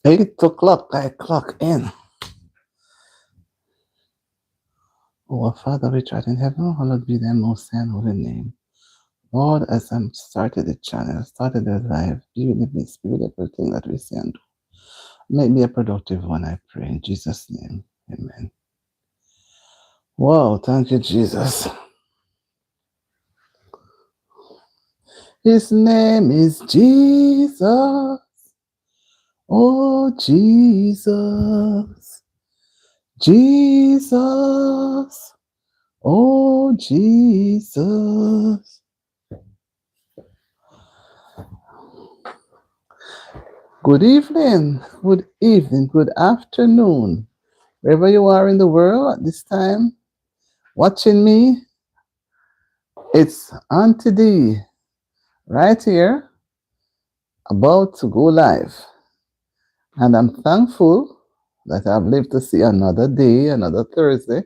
8 o'clock, I clock in. Our Father which art in heaven, hallowed be thy most and holy name. Lord, as I'm started the channel, started the live, be with me, be with everything that we say and do. Make me a productive one, I pray. In Jesus' name, amen. Wow, thank you, Jesus. His name is Jesus. Oh, Jesus. Jesus. Oh, Jesus. Good evening, good afternoon. Wherever you are in the world at this time, watching me, it's Auntie D right here, about to go live. And I'm thankful that I've lived to see another day, another Thursday,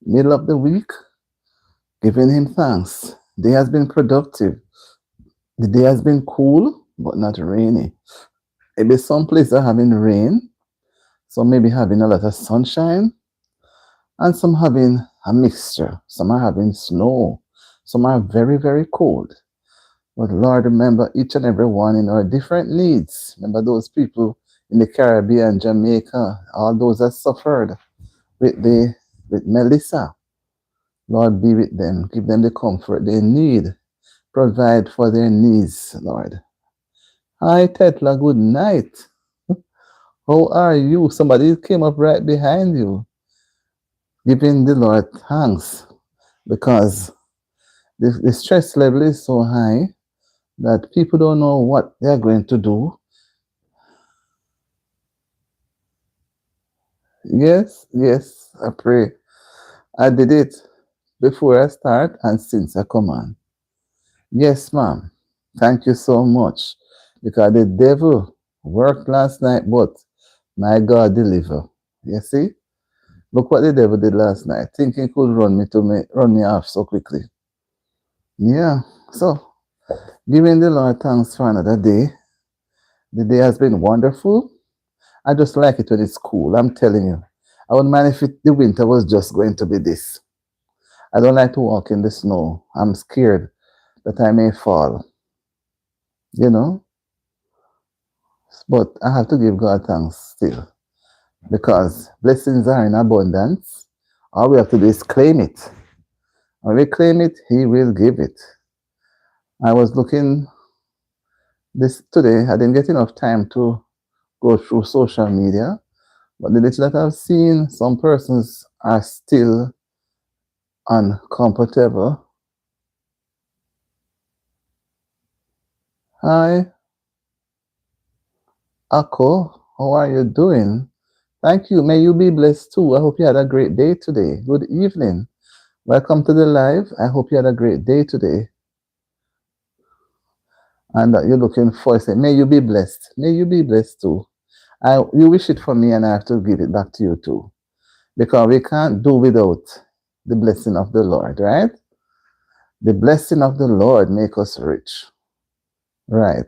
middle of the week, giving him thanks. Day has been productive. The day has been cool, but not rainy. Maybe some places are having rain, some maybe having a lot of sunshine, and some having a mixture. Some are having snow. Some are very, very cold. But Lord, remember each and every one in our different needs. Remember those people in the Caribbean, Jamaica, all those that suffered with with Melissa. Lord, be with them. Give them the comfort they need. Provide for their needs, Lord. Hi, Tetla. Good night. How are you? Somebody came up right behind you, giving the Lord thanks because the stress level is so high that people don't know what they're going to do. Yes, yes, I pray. I did it before I start and since I come on. Yes, ma'am. Thank you so much. Because the devil worked last night, but my God deliver. You see? Look what the devil did last night. Thinking he could run me off so quickly. Yeah. So giving the Lord thanks for another day. The day has been wonderful. I just like it when it's cool. I'm telling you. I wouldn't mind if the winter was just going to be this. I don't like to walk in the snow. I'm scared that I may fall, you know. But I have to give God thanks still because blessings are in abundance. All we have to do is claim it. When we claim it, He will give it. I was looking this today. I didn't get enough time to go through social media, but the little that I've seen, some persons are still uncomfortable. Hi, Akko. How are you doing? Thank you. May you be blessed too. I hope you had a great day today. Good evening. Welcome to the live. I hope you had a great day today. And you're looking for, say, may you be blessed. May you be blessed too. You wish it for me and I have to give it back to you too. Because we can't do without the blessing of the Lord, right? The blessing of the Lord make us rich. Right.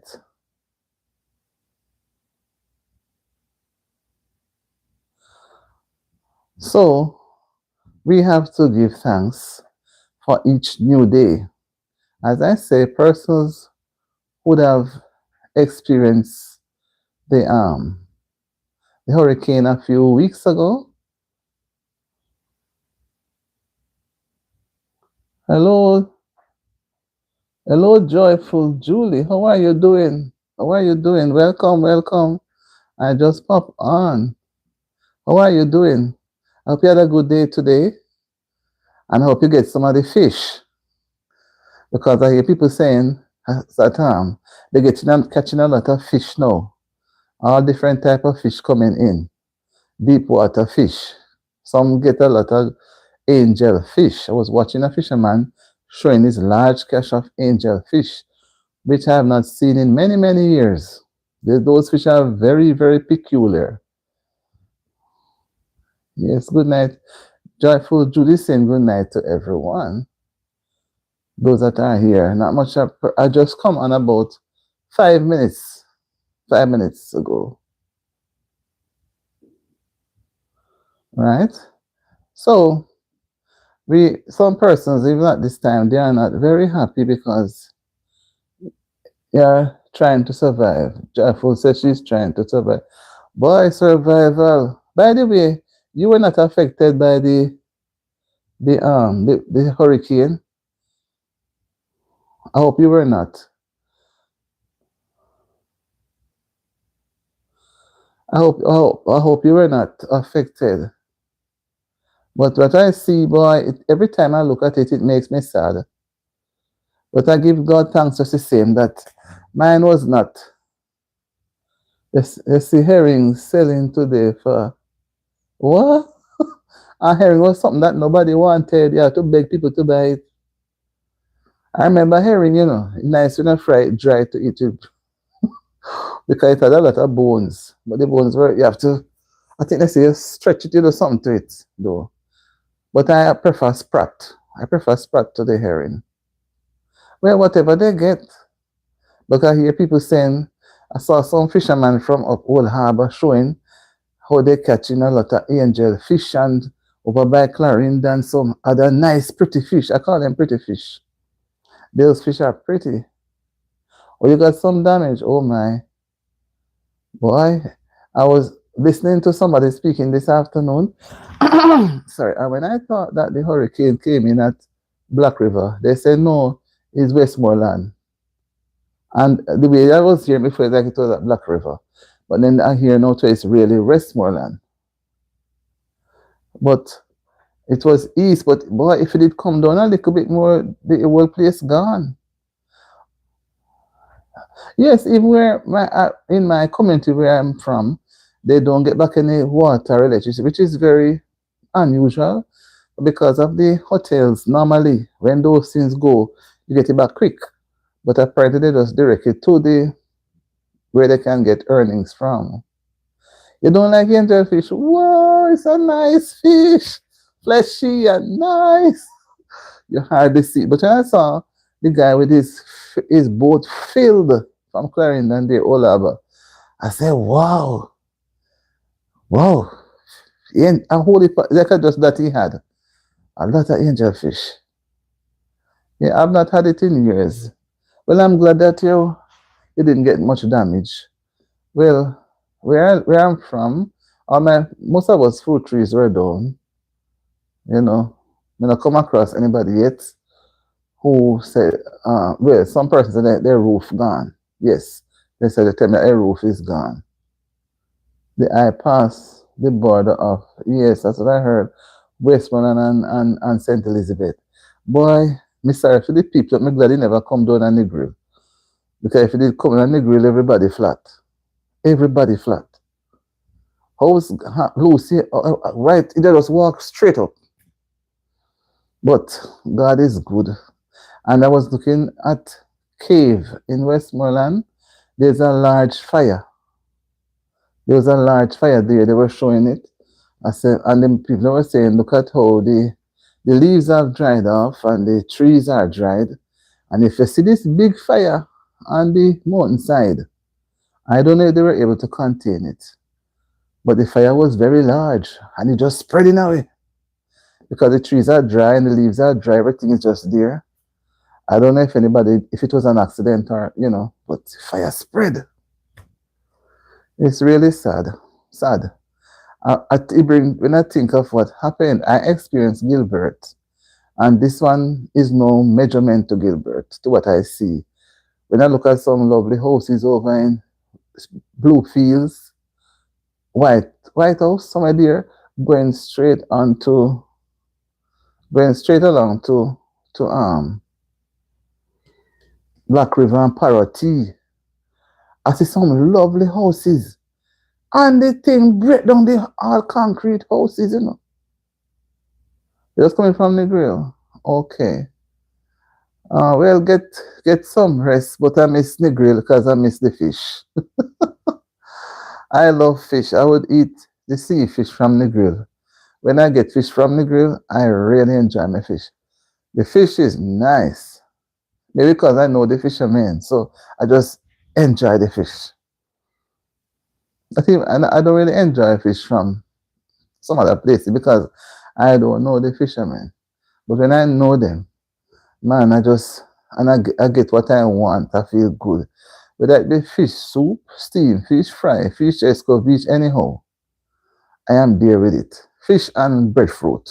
So we have to give thanks for each new day. As I say, persons would have experienced the hurricane a few weeks ago. Hello, hello, joyful Julie. How are you doing? How are you doing? Welcome, welcome. I just popped on. How are you doing? I hope you had a good day today, and I hope you get some of the fish because I hear people saying that they're catching a lot of fish now. All different type of fish coming in, deep water fish. Some get a lot of angel fish. I was watching a fisherman showing his large catch of angel fish, which I have not seen in many, many years. Those fish are very, very peculiar. Yes, good night. Joyful Judy saying good night to everyone. Those that are here. Not much. I just come on about 5 minutes, 5 minutes ago. right? So we some persons even at this time they are not very happy because they are trying to survive. Joyful says she's trying to survive. Boy, survival. By the way, you were not affected by the hurricane. I hope you were not. I hope you were not affected. But what I see, boy, every time I look at it, it makes me sad. But I give God thanks just the same that mine was not. You see herring selling today for what? A herring was something that nobody wanted. You have to beg people to buy it. I remember herring, nice when I fry it dry to eat it because it had a lot of bones. But the bones were, you have to, I think they say stretch it, something to it though. But I prefer sprat. I prefer sprat to the herring. Well, whatever they get. But I hear people saying, I saw some fishermen from up Old Harbor showing how they catching a lot of angel fish and over by Clarendon some other nice pretty fish. I call them pretty fish. Those fish are pretty. Oh, you got some damage. Oh my. Boy, I was listening to somebody speaking this afternoon. Sorry, and when I thought that the hurricane came in at Black River, they said no, it's Westmoreland. And the way I was hearing before, like it was at Black River. But then I hear now it's really Westmoreland. But it was east, but boy, if it did come down a little bit more, the whole place gone. Yes, even where in my community where I'm from, they don't get back any water or electricity, which is very unusual because of the hotels. Normally, when those things go, you get it back quick. But apparently, they just direct it to the where they can get earnings from. You don't like angelfish? Whoa, it's a nice fish, fleshy and nice. You hardly see it. But when I saw the guy with his boat filled from Clarendon, the Old Harbor, I said, wow, wow. And holy, like just that he had a lot of angelfish. Yeah, I've not had it in years. Well, I'm glad that you didn't get much damage. Well, where I'm from, most of us fruit trees were down. You know, I not come across anybody yet who said, well, some person said that their roof gone. Yes, they said they tell me their roof is gone. The I pass the border of, yes, that's what I heard, Westmoreland and St. Elizabeth. Boy, me sorry for the people, I'm glad they never come down on the grill. Because if it did come on the grill, everybody flat. Everybody flat. How's Lucy, right, they just walk straight up. But God is good. And I was looking at cave in Westmoreland. There's a large fire. There was a large fire there. They were showing it. I said, and then people were saying, look at how the leaves have dried off and the trees are dried. And if you see this big fire on the mountainside, I don't know if they were able to contain it. But the fire was very large and it just spreading away. Because the trees are dry and the leaves are dry, everything is just there. I don't know if it was an accident or, but fire spread. It's really sad. Sad. When I think of what happened, I experienced Gilbert. And this one is no measurement to Gilbert, to what I see. When I look at some lovely houses over in Bluefields, White House, somewhere there, going straight along to Black River and Parrotty. I see some lovely houses. And the thing break down the all concrete houses. Just coming from the grill. Okay. Well, get some rest, but I miss the grill because I miss the fish. I love fish. I would eat the sea fish from the grill. When I get fish from the grill, I really enjoy my fish. The fish is nice. Maybe because I know the fishermen, so I just enjoy the fish. I don't really enjoy fish from some other places because I don't know the fishermen. But when I know them, man, I get what I want. I feel good. Whether it be fish soup, steam, fish fry, fish escovitch, anyhow, I am there with it. Fish and breadfruit,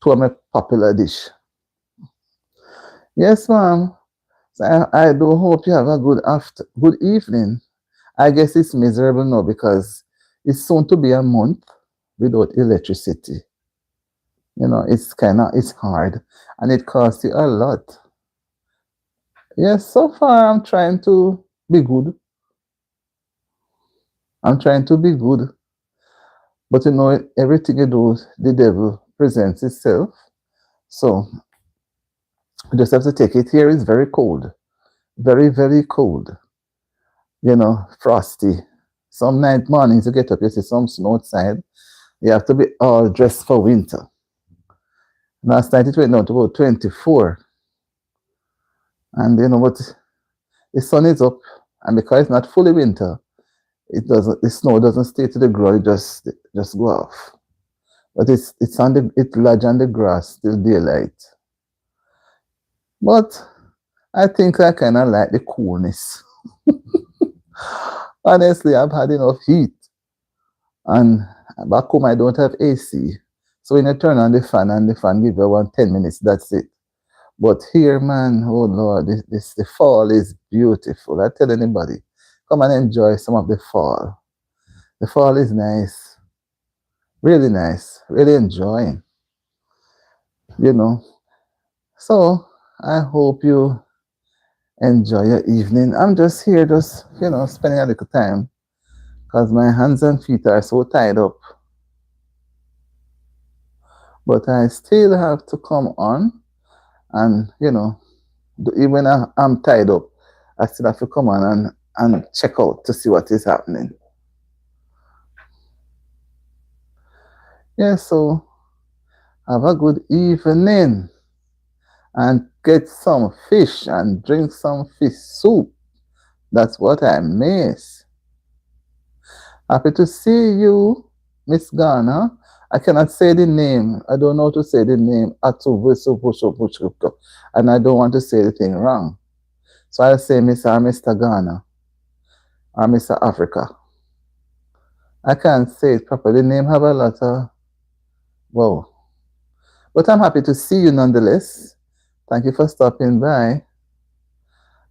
two of my popular dish. Yes, ma'am. So I do hope you have a good evening. I guess it's miserable now because it's soon to be a month without electricity. You know, it's hard and it costs you a lot. Yes, so far I'm trying to be good. I'm trying to be good. But you know, everything you do, the devil presents itself. So you just have to take it. Here is very cold. Very, very cold. You know, frosty. Some night mornings you get up, you see some snow outside. You have to be all dressed for winter. Last night it went down to about 24. And you know what? The sun is up, and because it's not fully winter, the snow doesn't stay to the ground, it just go off. But it lodge on the grass till daylight. But I think I kinda like the coolness. Honestly, I've had enough heat. And back home I don't have AC. So when you turn on the fan and the fan give you 10 minutes, that's it. But here, man, oh Lord, the fall is beautiful. I tell anybody, come and enjoy some of the fall. The fall is nice, really enjoying, you know. So I hope you enjoy your evening. I'm just here, just, spending a little time because my hands and feet are so tied up. But I still have to come on and, even when I'm tied up, I still have to come on and check out to see what is happening. Yeah, so have a good evening and get some fish and drink some fish soup. That's what I miss. Happy to see you, Miss Ghana. I cannot say the name. I don't know how to say the name. And I don't want to say the thing wrong. So I'll say Mr. Ghana or Mr. Africa. I can't say it properly. The name have a lot of wow. But I'm happy to see you nonetheless. Thank you for stopping by.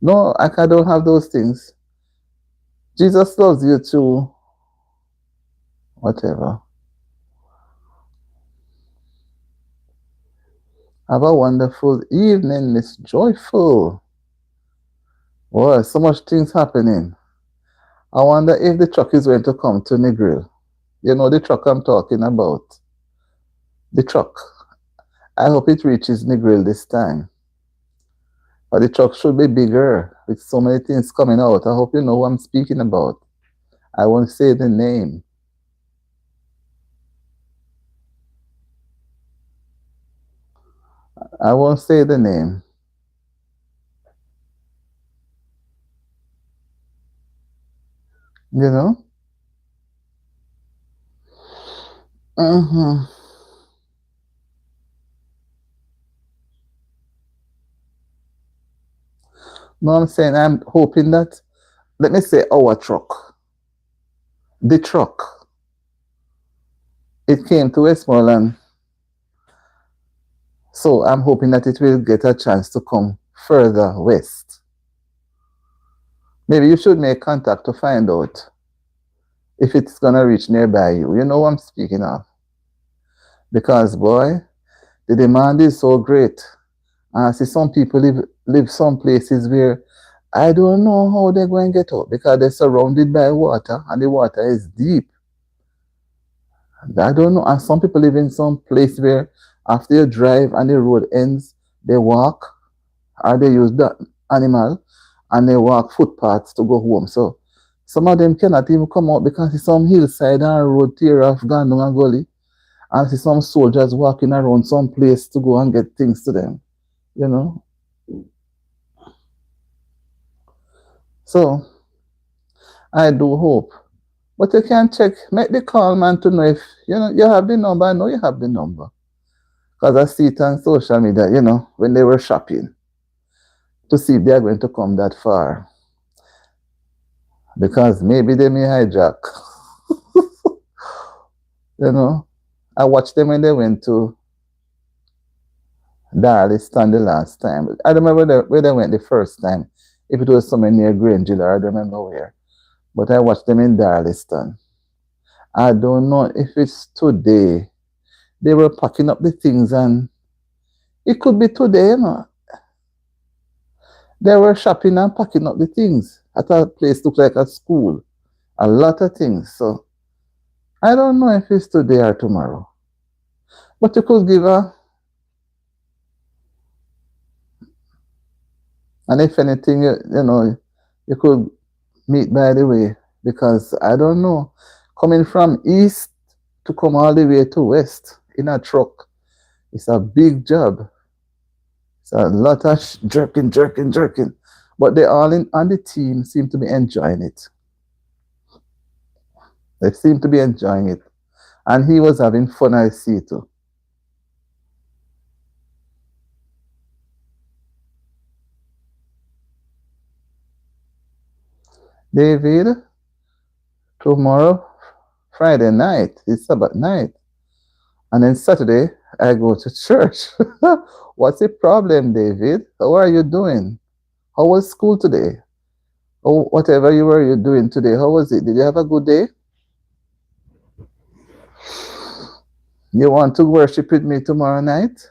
No, I don't have those things. Jesus loves you too. Whatever. Have a wonderful evening, Miss Joyful. Boy, so much things happening. I wonder if the truck is going to come to Negril. You know the truck I'm talking about. The truck. I hope it reaches Negril this time. But the truck should be bigger with so many things coming out. I hope you know who I'm speaking about. I won't say the name. I won't say the name. You know? Mm-hmm. No, I'm saying I'm hoping that, let me say our truck, the truck, it came to Westmoreland. So I'm hoping that it will get a chance to come further west. Maybe you should make contact to find out if it's gonna reach nearby you. You know what I'm speaking of. Because boy, the demand is so great. And I see some people live some places where I don't know how they're going to get out because they're surrounded by water and the water is deep. I don't know. And some people live in some place where after you drive and the road ends, they walk or they use the animal and they walk footpaths to go home. So some of them cannot even come out because it's some hillside and road tear off Gandung and Gully. And see some soldiers walking around some place to go and get things to them, you know. So I do hope. But you can check, make the call, man, to know if you have the number. I know you have the number. Because I see it on social media, when they were shopping to see if they are going to come that far. Because maybe they may hijack. you know. I watched them when they went to Darliston the last time. I don't remember where they went the first time. If it was somewhere near Granger, I don't remember where. But I watched them in Darliston. I don't know if it's today. They were packing up the things, and it could be today. They were shopping and packing up the things at a place looked like a school. A lot of things. So I don't know if it's today or tomorrow. But you could give and if anything, you could meet by the way, because I don't know. Coming from east to come all the way to west in a truck, it's a big job. It's a lot of jerking, jerking, jerking. But they all on the team seem to be enjoying it. They seem to be enjoying it. And he was having fun, I see too. David, tomorrow, Friday night, it's Sabbath night. And then Saturday, I go to church. What's the problem, David? How are you doing? How was school today? Oh, whatever you doing today, how was it? Did you have a good day? You want to worship with me tomorrow night?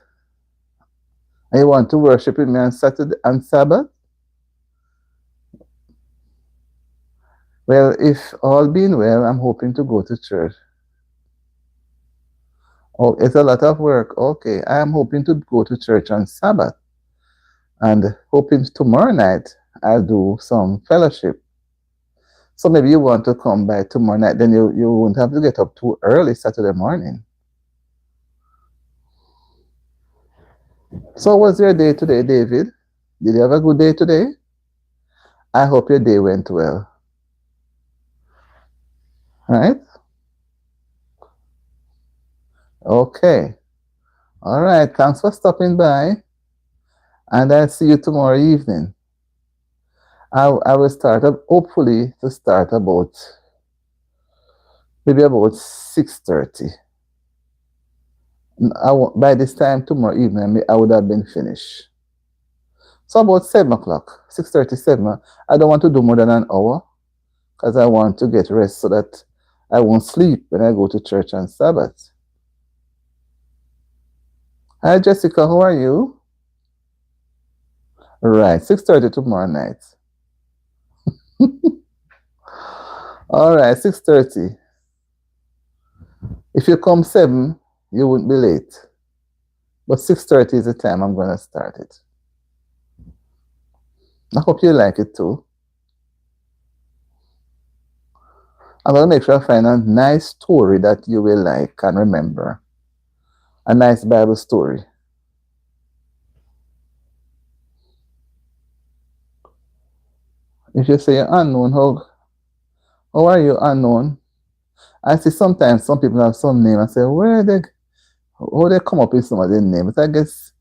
And you want to worship with me on Saturday and Sabbath? Well, if all being well, I'm hoping to go to church. Oh, it's a lot of work. Okay, I am hoping to go to church on Sabbath. And hoping tomorrow night I'll do some fellowship. So maybe you want to come by tomorrow night, then you won't have to get up too early Saturday morning. So how was your day today, David? Did you have a good day today? I hope your day went well. Right? Okay. All right. Thanks for stopping by. And I'll see you tomorrow evening. I will start up, hopefully, to start maybe about 6:30. By this time tomorrow evening, I would have been finished. So about 7 o'clock, 6:37. I don't want to do more than an hour because I want to get rest so that I won't sleep when I go to church on Sabbath. Hi, Jessica. How are you? Right, 6:30 tomorrow night. All right, 6:30. If you come 7, you wouldn't be late. But 6:30 is the time I'm going to start it. I hope you like it too. I'm going to make sure I find a nice story that you will like and remember. A nice Bible story. If you say unknown, how are you unknown? I see sometimes some people have some name. I say, how they come up with some of their names? I guess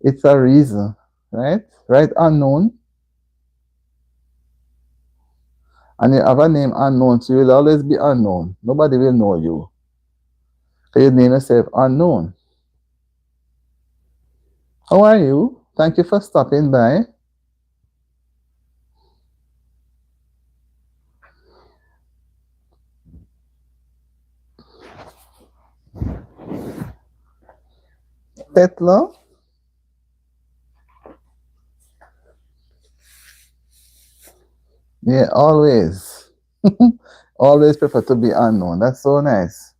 it's a reason, right? Right, unknown. And you have a name unknown, so you'll always be unknown. Nobody will know you. So you name yourself unknown. How are you? Thank you for stopping by. Tetla? Yeah, always. Always prefer to be unknown. That's so nice.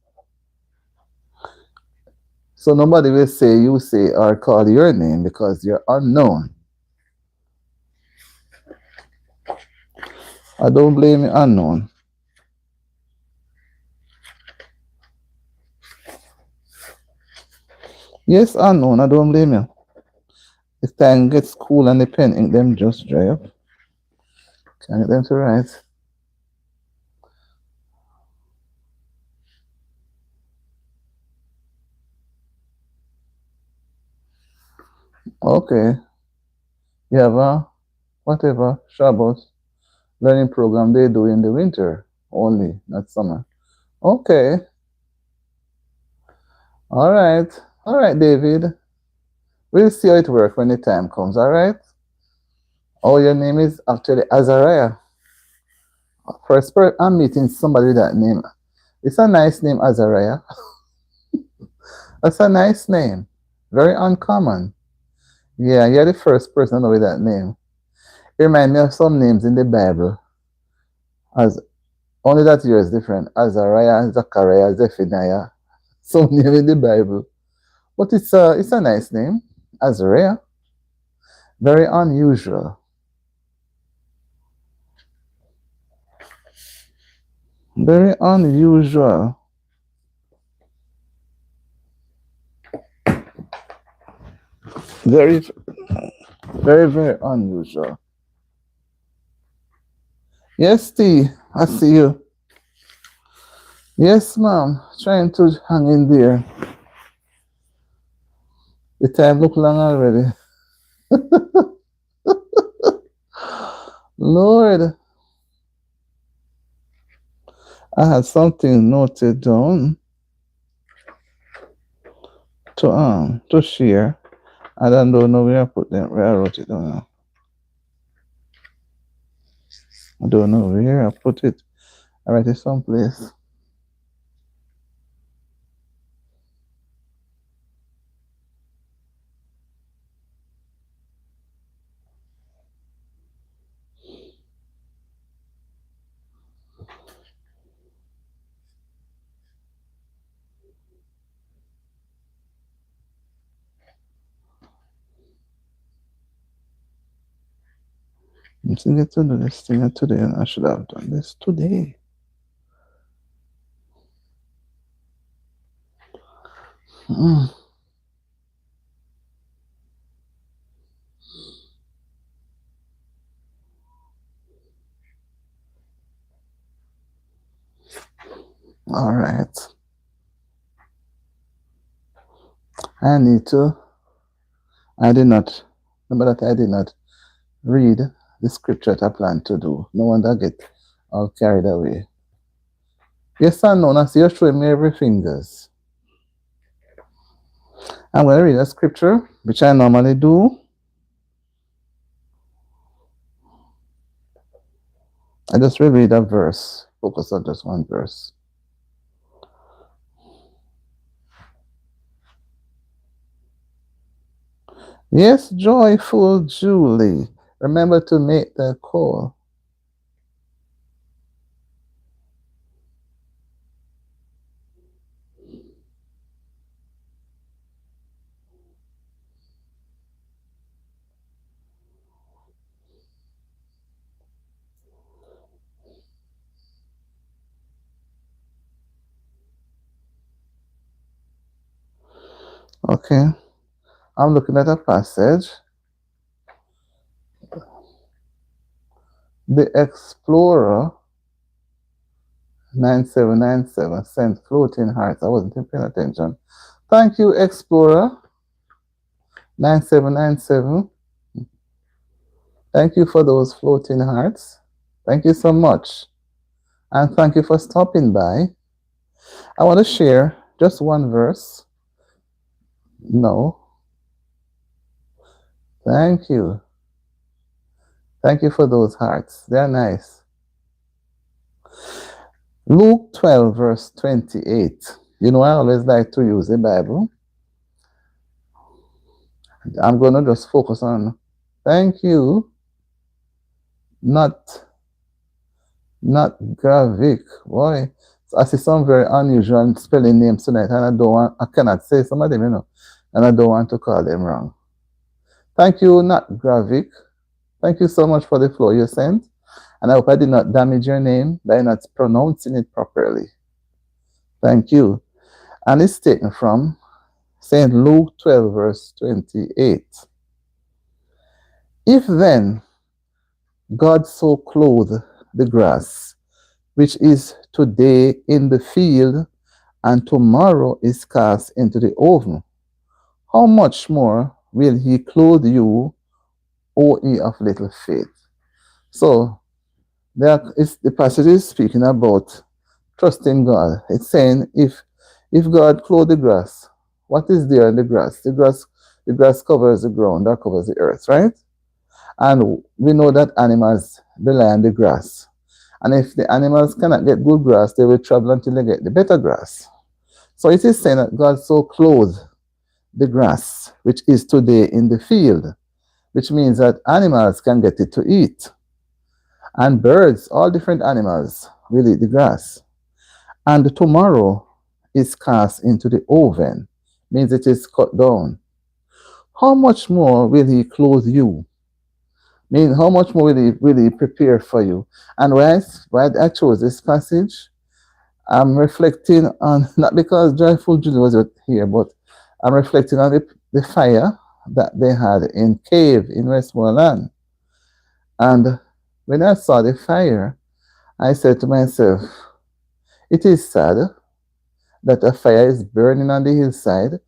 So nobody will say you say or call your name because you're unknown. I don't blame you, unknown. Yes, unknown. I don't blame you. If time gets cool and the pen ink them just dry up. Can get them to write. Okay. You have a whatever Shabbat learning program they do in the winter only, not summer. Okay. All right. All right, David. We'll see how it works when the time comes. All right. Oh, your name is actually Azariah. First, I'm meeting somebody with that name. It's a nice name, Azariah. That's a nice name. Very uncommon. Yeah, you're the first person I know with that name. It reminds me of some names in the Bible. As only that yours is different. Azariah, Zachariah, Zephaniah. Some name in the Bible. But it's a nice name. Azariah. Very unusual. Very unusual. Very, very, very unusual. Yes, T. I see you. Yes, ma'am. Trying to hang in there. The time look long already. Lord, I had something noted down to share. I don't know where I put them. Where I wrote it down. I don't know where I put it. I write it someplace. I'm thinking to do this thing today, and I should have done this today. Mm. All right. I need to. I did not. Remember that I did not read the scripture that I plan to do. No wonder I get all carried away. Yes and no. Now, see, you're showing me every fingers. I'm going to read a scripture, which I normally do. I just will read a verse. Focus on just one verse. Yes, joyful Julie. Remember to make the call. Okay. I'm looking at a passage. The Explorer 9797 sent floating hearts. I wasn't paying attention. Thank you, Explorer 9797. Thank you for those floating hearts. Thank you so much. And thank you for stopping by. I want to share just one verse. No. Thank you. Thank you for those hearts. They're nice. Luke 12, verse 28. You know, I always like to use the Bible. I'm going to just focus on thank you, not Gravik. Boy, I see some very unusual spelling names tonight, and I cannot say some of them, and I don't want to call them wrong. Thank you, not Gravik. Thank you so much for the flow you sent, and I hope I did not damage your name by not pronouncing it properly. Thank you. And it's taken from St. Luke 12, verse 28. If then God so clothed the grass, which is today in the field and tomorrow is cast into the oven, how much more will he clothe you, O ye of little faith. So the passage is speaking about trusting God. It's saying if God clothe the grass, what is there in the grass? The grass covers the ground, that covers the earth, right? And we know that animals rely on the grass. And if the animals cannot get good grass, they will travel until they get the better grass. So it is saying that God so clothed the grass, which is today in the field, which means that animals can get it to eat. And birds, all different animals, will eat the grass. And tomorrow is cast into the oven, means it is cut down. How much more will he clothe you? Mean how much more will he prepare for you? And why I chose this passage, I'm reflecting on, not because Joyful Julie was here, but I'm reflecting on the fire that they had in cave in Westmoreland. And when I saw the fire, I said to myself, it is sad that a fire is burning on the hillside,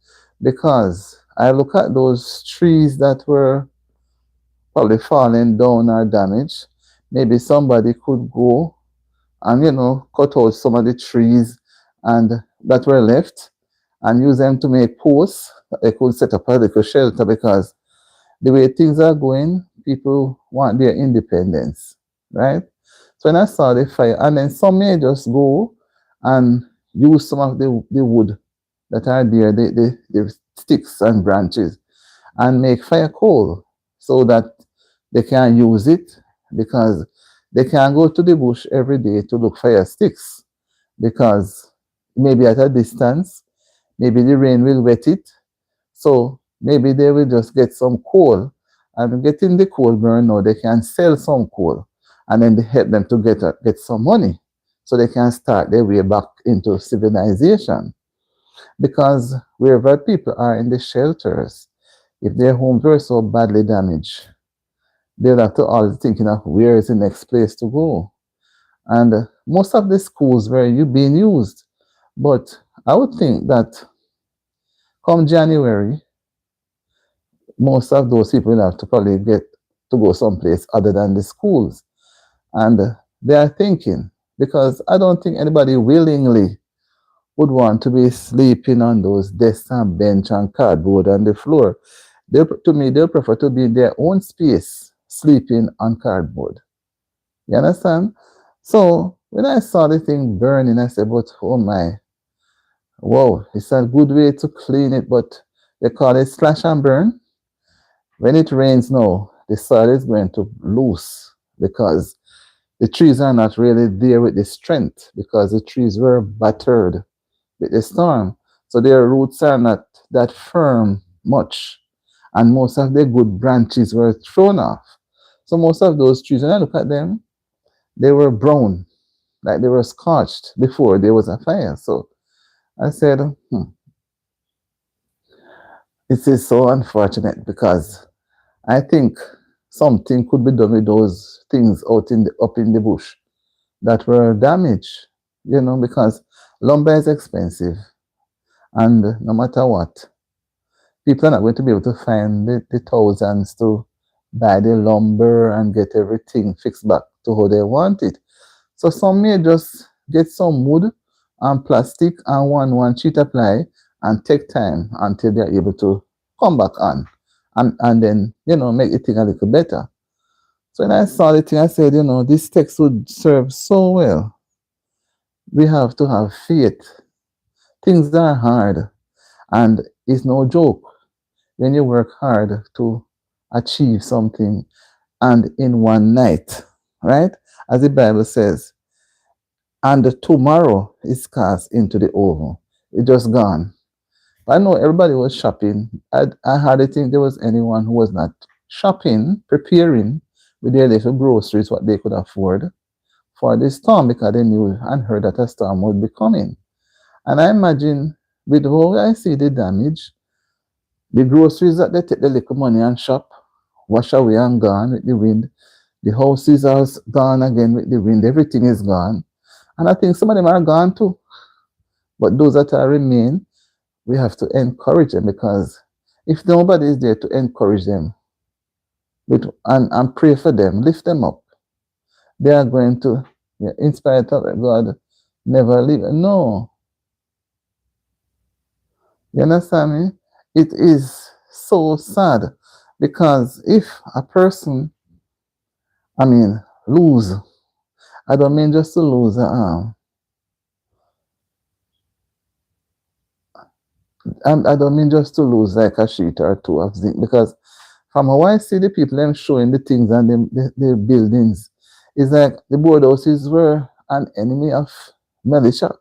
because I look at those trees that were probably fallen down or damaged. Maybe somebody could go and cut out some of the trees and that were left and use them to make posts. They could set up a little shelter, because the way things are going, people want their independence, right? So when I saw the fire, and then some may just go and use some of the wood that are there, the sticks and branches, and make fire coal so that they can use it, because they can go to the bush every day to look for sticks, because maybe at a distance, maybe the rain will wet it. So maybe they will just get some coal, and getting the coal burned now, they can sell some coal, and then they help them to get some money, so they can start their way back into civilization. Because wherever people are in the shelters, if their homes were so badly damaged, they'll have to always thinking of where is the next place to go. And most of the schools were being used. But I would think that come January, most of those people will have to probably get to go someplace other than the schools. And they are thinking, because I don't think anybody willingly would want to be sleeping on those desks and bench and cardboard on the floor. To me, they'll prefer to be in their own space, sleeping on cardboard. You understand? So when I saw the thing burning, I said, but oh my, wow, it's a good way to clean it, but they call it slash and burn. When it rains now, the soil is going to loose, because the trees are not really there with the strength, because the trees were battered with the storm. So their roots are not that firm much. And most of the good branches were thrown off. So most of those trees, when I look at them, they were brown, like they were scorched before there was a fire. So I said, it is so unfortunate, because I think something could be done with those things up in the bush that were damaged, because lumber is expensive, and no matter what, people are not going to be able to find the thousands to buy the lumber and get everything fixed back to how they want it. So some may just get some wood and plastic and one sheet apply and take time until they're able to come back on, and then, make the thing a little better. So when I saw the thing, I said, this text would serve so well. We have to have faith. Things are hard, and it's no joke when you work hard to achieve something, and in one night, right? As the Bible says, and tomorrow is cast into the oven. It just gone. I know everybody was shopping. I hardly think there was anyone who was not shopping, preparing with their little groceries, what they could afford for the storm, because they knew and heard that a storm would be coming. And I imagine, with how I see the damage, the groceries that they take the little money and shop, wash away and gone with the wind. The houses are gone again with the wind. Everything is gone. And I think some of them are gone too. But those that are remain, we have to encourage them, because if nobody is there to encourage them and pray for them, lift them up, they are going to, yeah, in spite of it, God never leave. No, you understand me? It is so sad because if a person, I mean, lose, I don't mean just to lose an arm. I don't mean just to lose like a sheet or two of zinc because from how I see the people them showing the things and the buildings, it's like the board houses were an enemy of militia.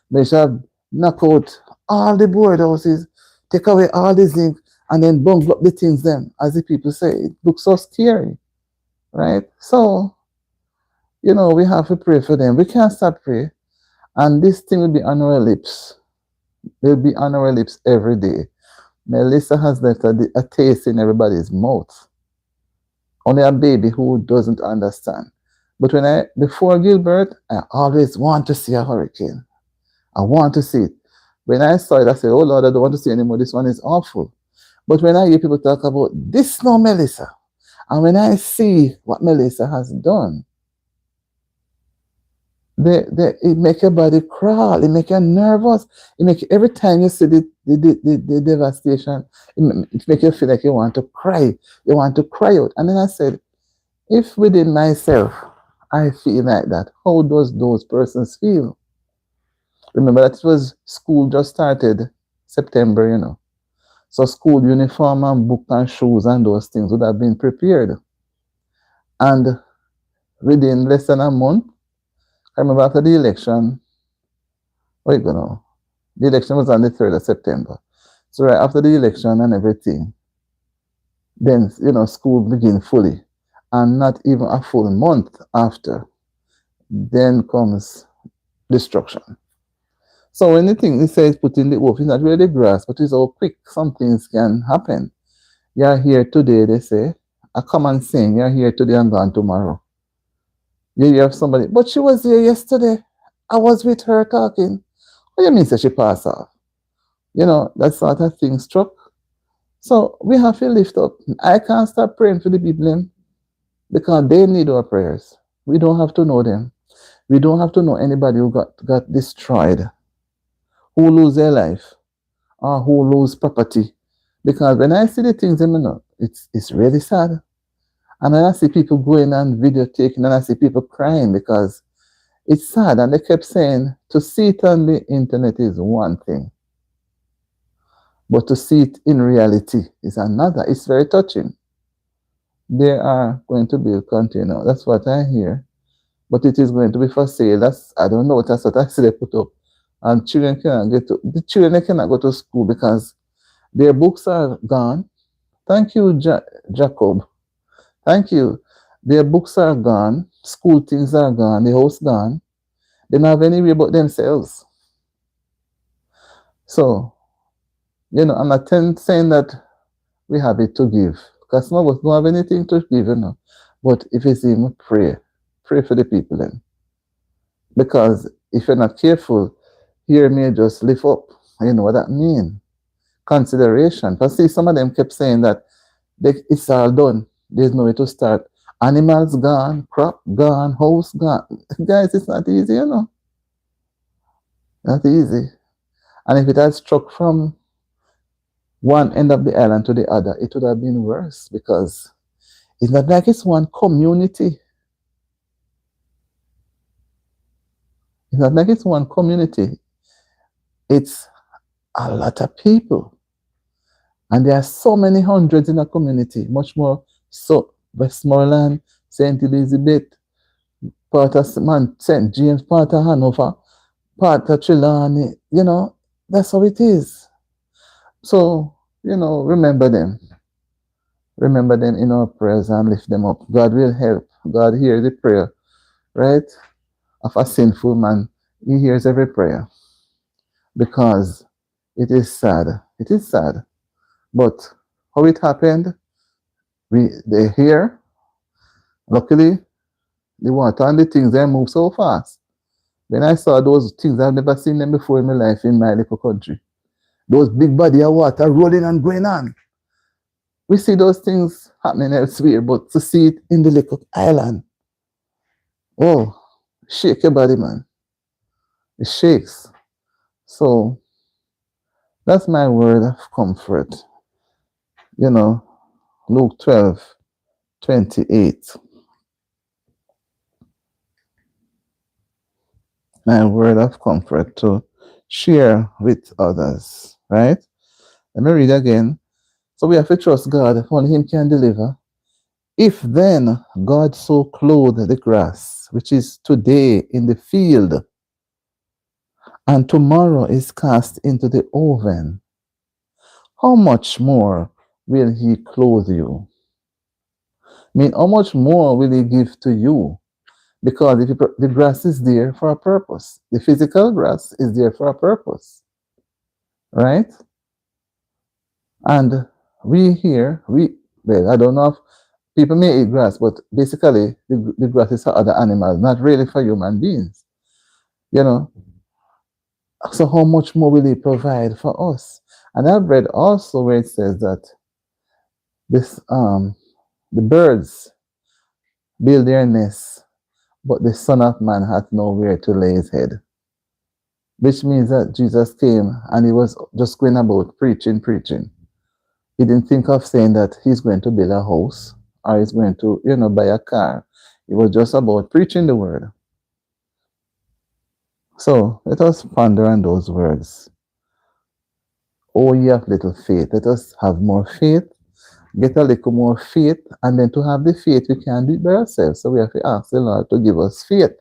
Militia knock out all the board houses, take away all the zinc, and then bung up the things them, as the people say. It looks so scary, right? So, we have to pray for them. We can't stop pray. And this thing will be on our lips. Will be on our lips every day. Melissa has left a taste in everybody's mouth. Only a baby who doesn't understand. But before Gilbert, I always want to see a hurricane. I want to see it. When I saw it, I said, oh Lord, I don't want to see anymore. This one is awful. But when I hear people talk about this no Melissa, and when I see what Melissa has done, it make your body crawl. It make you nervous. It make every time you see the devastation, it make you feel like you want to cry. You want to cry out. And then I said, if within myself I feel like that, how does those persons feel? Remember that it was school just started September. So school uniform and book and shoes and those things would have been prepared. And within less than a month, I remember after the election, what you know, the election was on the 3rd of September. So right after the election and everything, then, school begin fully. And not even a full month after, then comes destruction. So when the thing it says put in the wolf, it's not really grass, but it's how quick some things can happen. You're here today, they say. A common saying, you're here today and gone tomorrow. You have somebody, but she was here yesterday. I was with her talking. What do you mean that she passed off? That sort of thing struck. So we have to lift up. I can't stop praying for the people because they need our prayers. We don't have to know them. We don't have to know anybody who got destroyed, who lose their life, or who lose property. Because when I see the things, it's really sad. And then I see people going and videotaping, and I see people crying because it's sad. And they kept saying, to see it on the internet is one thing, but to see it in reality is another. It's very touching. They are going to build container. That's what I hear. But it is going to be for sale. I don't know. That's what I see they put up. And the children cannot go to school because their books are gone. Thank you, Jacob. Thank you. Their books are gone. School things are gone. The house gone. They don't have any way but themselves. So, I'm not saying that we have it to give. Because some of us don't have anything to give, But if it's even pray for the people then. Because if you're not careful, here may just lift up. You know what that means? Consideration. Because see, some of them kept saying that it's all done. There's no way to start. Animals gone, crop gone, house gone. Guys, it's not easy, Not easy. And if it had struck from one end of the island to the other, it would have been worse because it's not like it's one community. It's not like it's one community. It's a lot of people. And there are so many hundreds in a community, much more. So Westmoreland, St. Elizabeth, part of St. James, part of Hanover, part of Trelawney, that's how it is. So, remember them. Remember them in our prayers and lift them up. God will help. God hears the prayer, right? Of a sinful man. He hears every prayer. Because it is sad. It is sad. But how it happened, they hear. Luckily, the water and the things, they move so fast. When I saw those things, I've never seen them before in my life in my little country. Those big body of water rolling and going on. We see those things happening elsewhere, but to see it in the little island, oh, shake your body, man. It shakes. So that's my word of comfort. You know, Luke 12:28. My word of comfort to share with others, right? Let me read again. So we have to trust God, only Him can deliver. If then God so clothe the grass, which is today in the field, and tomorrow is cast into the oven, how much more will He clothe you? I mean, how much more will He give to you? Because if the grass is there for a purpose, the physical grass is there for a purpose, right? And we here, well, I don't know if people may eat grass, but basically the grass is for other animals, not really for human beings, you know. So how much more will He provide for us? And I've read also where it says that this the birds build their nests, but the Son of Man hath nowhere to lay his head. Which means that Jesus came and He was just going about preaching, preaching. He didn't think of saying that He's going to build a house or He's going to, buy a car. It was just about preaching the word. So let us ponder on those words. Oh, ye of little faith. Let us have more faith, get a little more faith, and then to have the faith, we can do it by ourselves. So we have to ask the Lord to give us faith.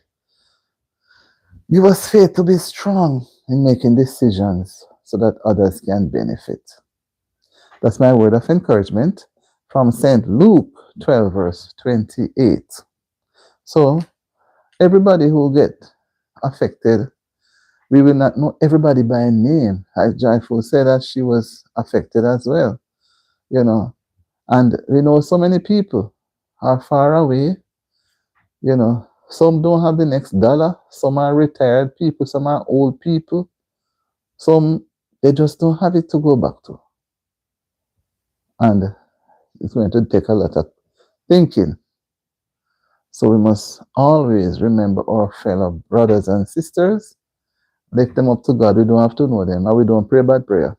Give us faith to be strong in making decisions so that others can benefit. That's my word of encouragement from St. Luke 12, verse 28. So everybody who get affected, we will not know everybody by name. As Joyful said that she was affected as well, and we know so many people are far away, some don't have the next dollar, some are retired people, some are old people, some they just don't have it to go back to. And it's going to take a lot of thinking. So we must always remember our fellow brothers and sisters, lift them up to God. We don't have to know them, and we don't pray bad prayer,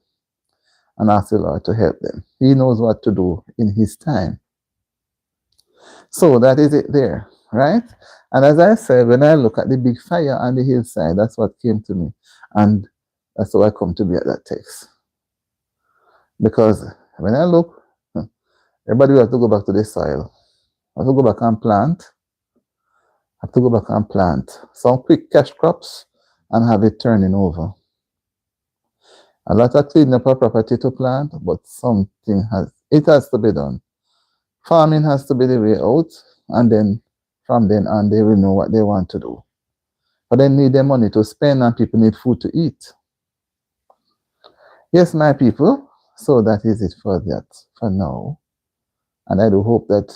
and ask the Lord to help them. He knows what to do in His time. So that is it there, right? And as I said, when I look at the big fire on the hillside, that's what came to me. And that's how I come to be at that text. Because when I look, everybody will have to go back to the soil. I have to go back and plant. I have to go back and plant some quick cash crops and have it turning over. A lot of cleaning up a property to plant, but something has to be done. Farming has to be the way out, and then from then on they will know what they want to do. But they need their money to spend, and people need food to eat. Yes, my people, so that is it for now. And I do hope that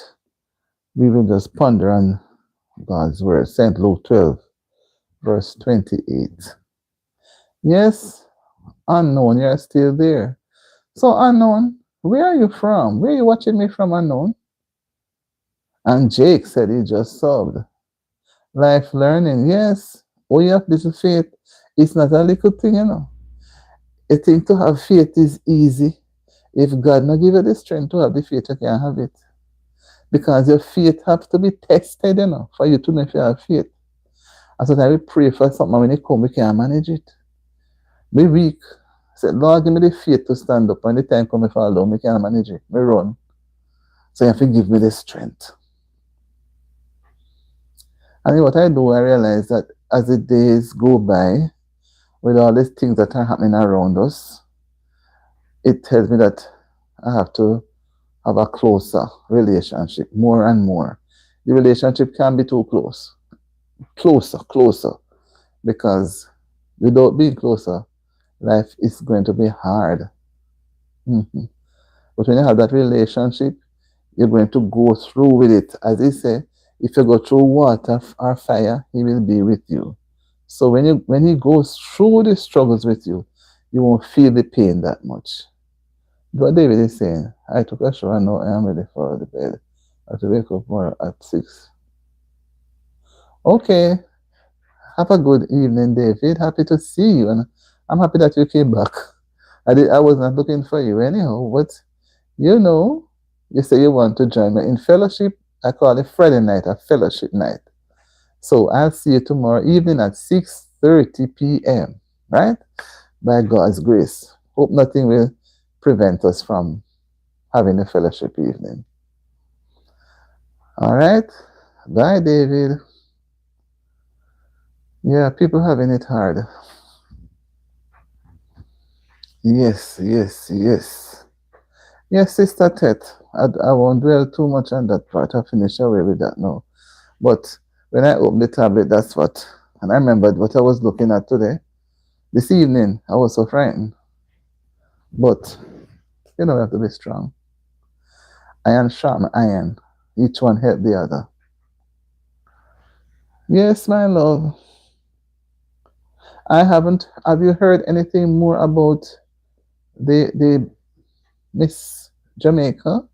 we will just ponder on God's word. St. Luke 12, verse 28. Yes, unknown, you're still there. So unknown, where are you from? Where are you watching me from, unknown? And Jake said he just sobbed. Life learning, yes. Oh, you have little faith. It's not a little thing, A thing to have faith is easy. If God not give you the strength to have the faith, you can't have it. Because your faith has to be tested, for you to know if you have faith. And sometimes we pray for something, when it comes, we can't manage it. Be weak. Say, Lord, give me the faith to stand up. When the time comes, I fall down, we can't manage it. We run. So you have to give me the strength. And what I do, I realize that as the days go by, with all these things that are happening around us, it tells me that I have to have a closer relationship, more and more. The relationship can't be too close. Closer. Because without being closer, life is going to be hard. Mm-hmm. But when you have that relationship, you're going to go through with it. As they say, if you go through water or fire, He will be with you. So when He goes through the struggles with you, you won't feel the pain that much. What David is saying, I took a shower and now I am ready for the bed. I have to wake up more at 6. Okay, have a good evening, David. Happy to see you, and I'm happy that you came back. I was not looking for you anyhow, but you know, you say you want to join me in fellowship. I call it Friday night a fellowship night. So I'll see you tomorrow evening at 6:30 p.m. Right? By God's grace. Hope nothing will prevent us from having a fellowship evening. All right. Bye, David. Yeah, people having it hard. Yes, yes, yes. Yes, Sister Tet. I won't dwell too much on that part. I'll finish away with that now. But when I opened the tablet, that's what. And I remembered what I was looking at today. This evening, I was so frightened. But, you have to be strong. Iron sharpen iron. Each one help the other. Yes, my love. I haven't. Have you heard anything more about the Miss Jamaica?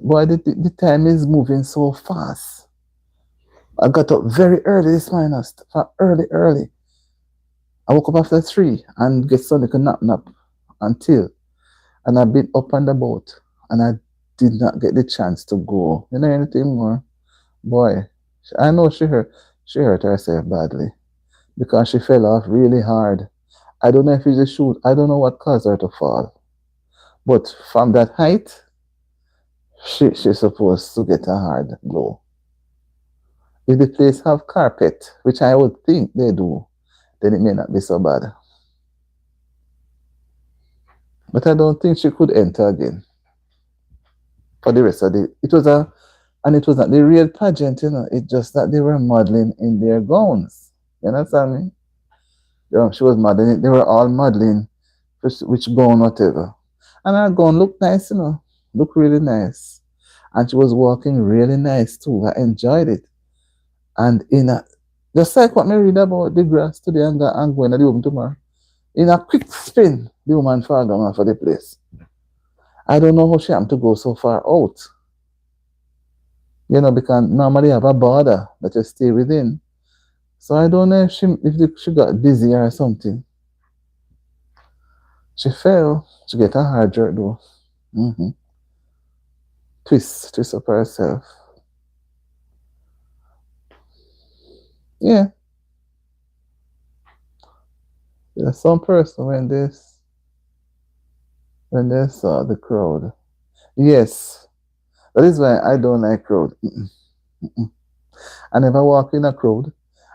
Boy, the time is moving so fast. I got up very early this morning, early, early. I woke up after 3 and get some little nap until, and I've been up on the boat and I did not get the chance to go. You know anything more? Boy, I know she hurt herself badly because she fell off really hard. I don't know if it's a shoot. I don't know what caused her to fall. But from that height, she's supposed to get a hard blow. If the place have carpet, which I would think they do, then it may not be so bad. But I don't think she could enter again for the rest of the. And it was not the real pageant, It's just that they were modeling in their gowns. You understand me? She was modeling. They were all modeling, which gown, whatever. And her gown looked nice, looked really nice. And she was walking really nice too. I enjoyed it. And just like what me read about the grass today and going to the home tomorrow, in a quick spin, the woman fall down off of the place. I don't know how she happened to go so far out. Because normally you have a border that you stay within. So I don't know if she got dizzy or something. She fell. She get a hard jerk though. Mm-hmm. Twist up herself. Yeah. There's some person when they saw the crowd. Yes. That is why I don't like crowd. Mm-mm. Mm-mm. I never walk in a crowd.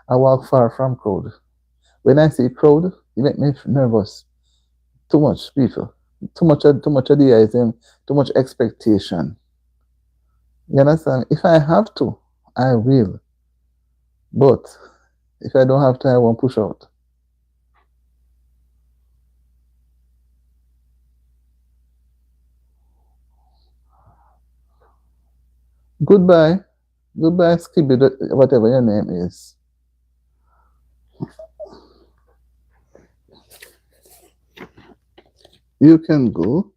I walk far from crowd. When I see crowd, it make me nervous. Too much people. Too much idealism, too much expectation. You understand? If I have to, I will. But if I don't have to, I won't push out. Goodbye. Goodbye, Skibby, whatever your name is. You can go.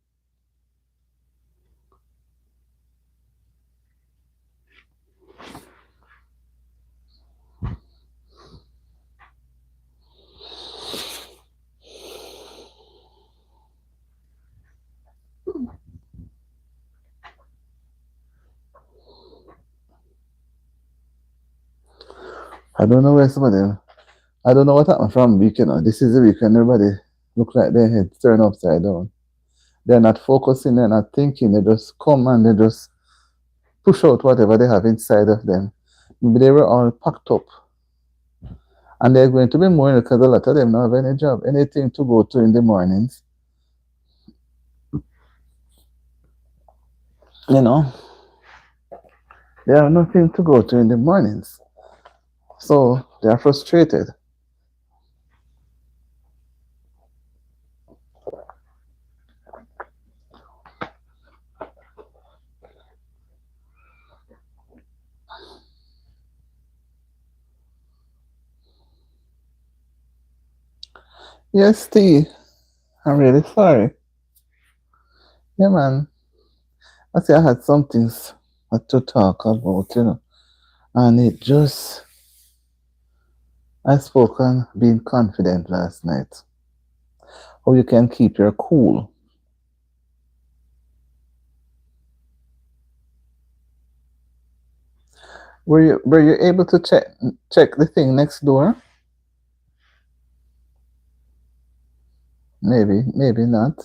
I don't know where somebody. I don't know what happened from week. This is the weekend. Everybody look like their heads turned upside down. They're not focusing. They're not thinking. They just come and they just push out whatever they have inside of them. Maybe they were all packed up. And they're going to be more because a lot of them don't have any job, anything to go to in the mornings. You know, they have nothing to go to in the mornings. So they're frustrated. Yes, T. I'm really sorry. Yeah, man. I say I had some things to talk about, and it just, I spoke on being confident last night. How you can keep your cool. Were you able to check the thing next door? Maybe not.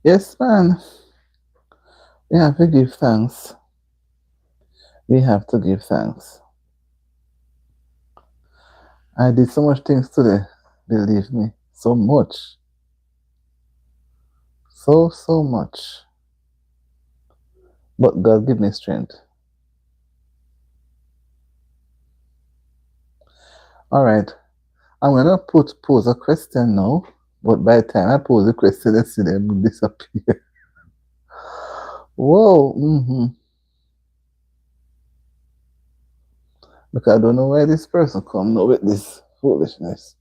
Yes, man. We have to give thanks. We have to give thanks. I did so much things today. Believe me, so much, so much. But God give me strength. All right. I'm gonna pose a question now. But by the time I pose the question, I see them disappear. Whoa. Because I don't know why this person come now with this foolishness.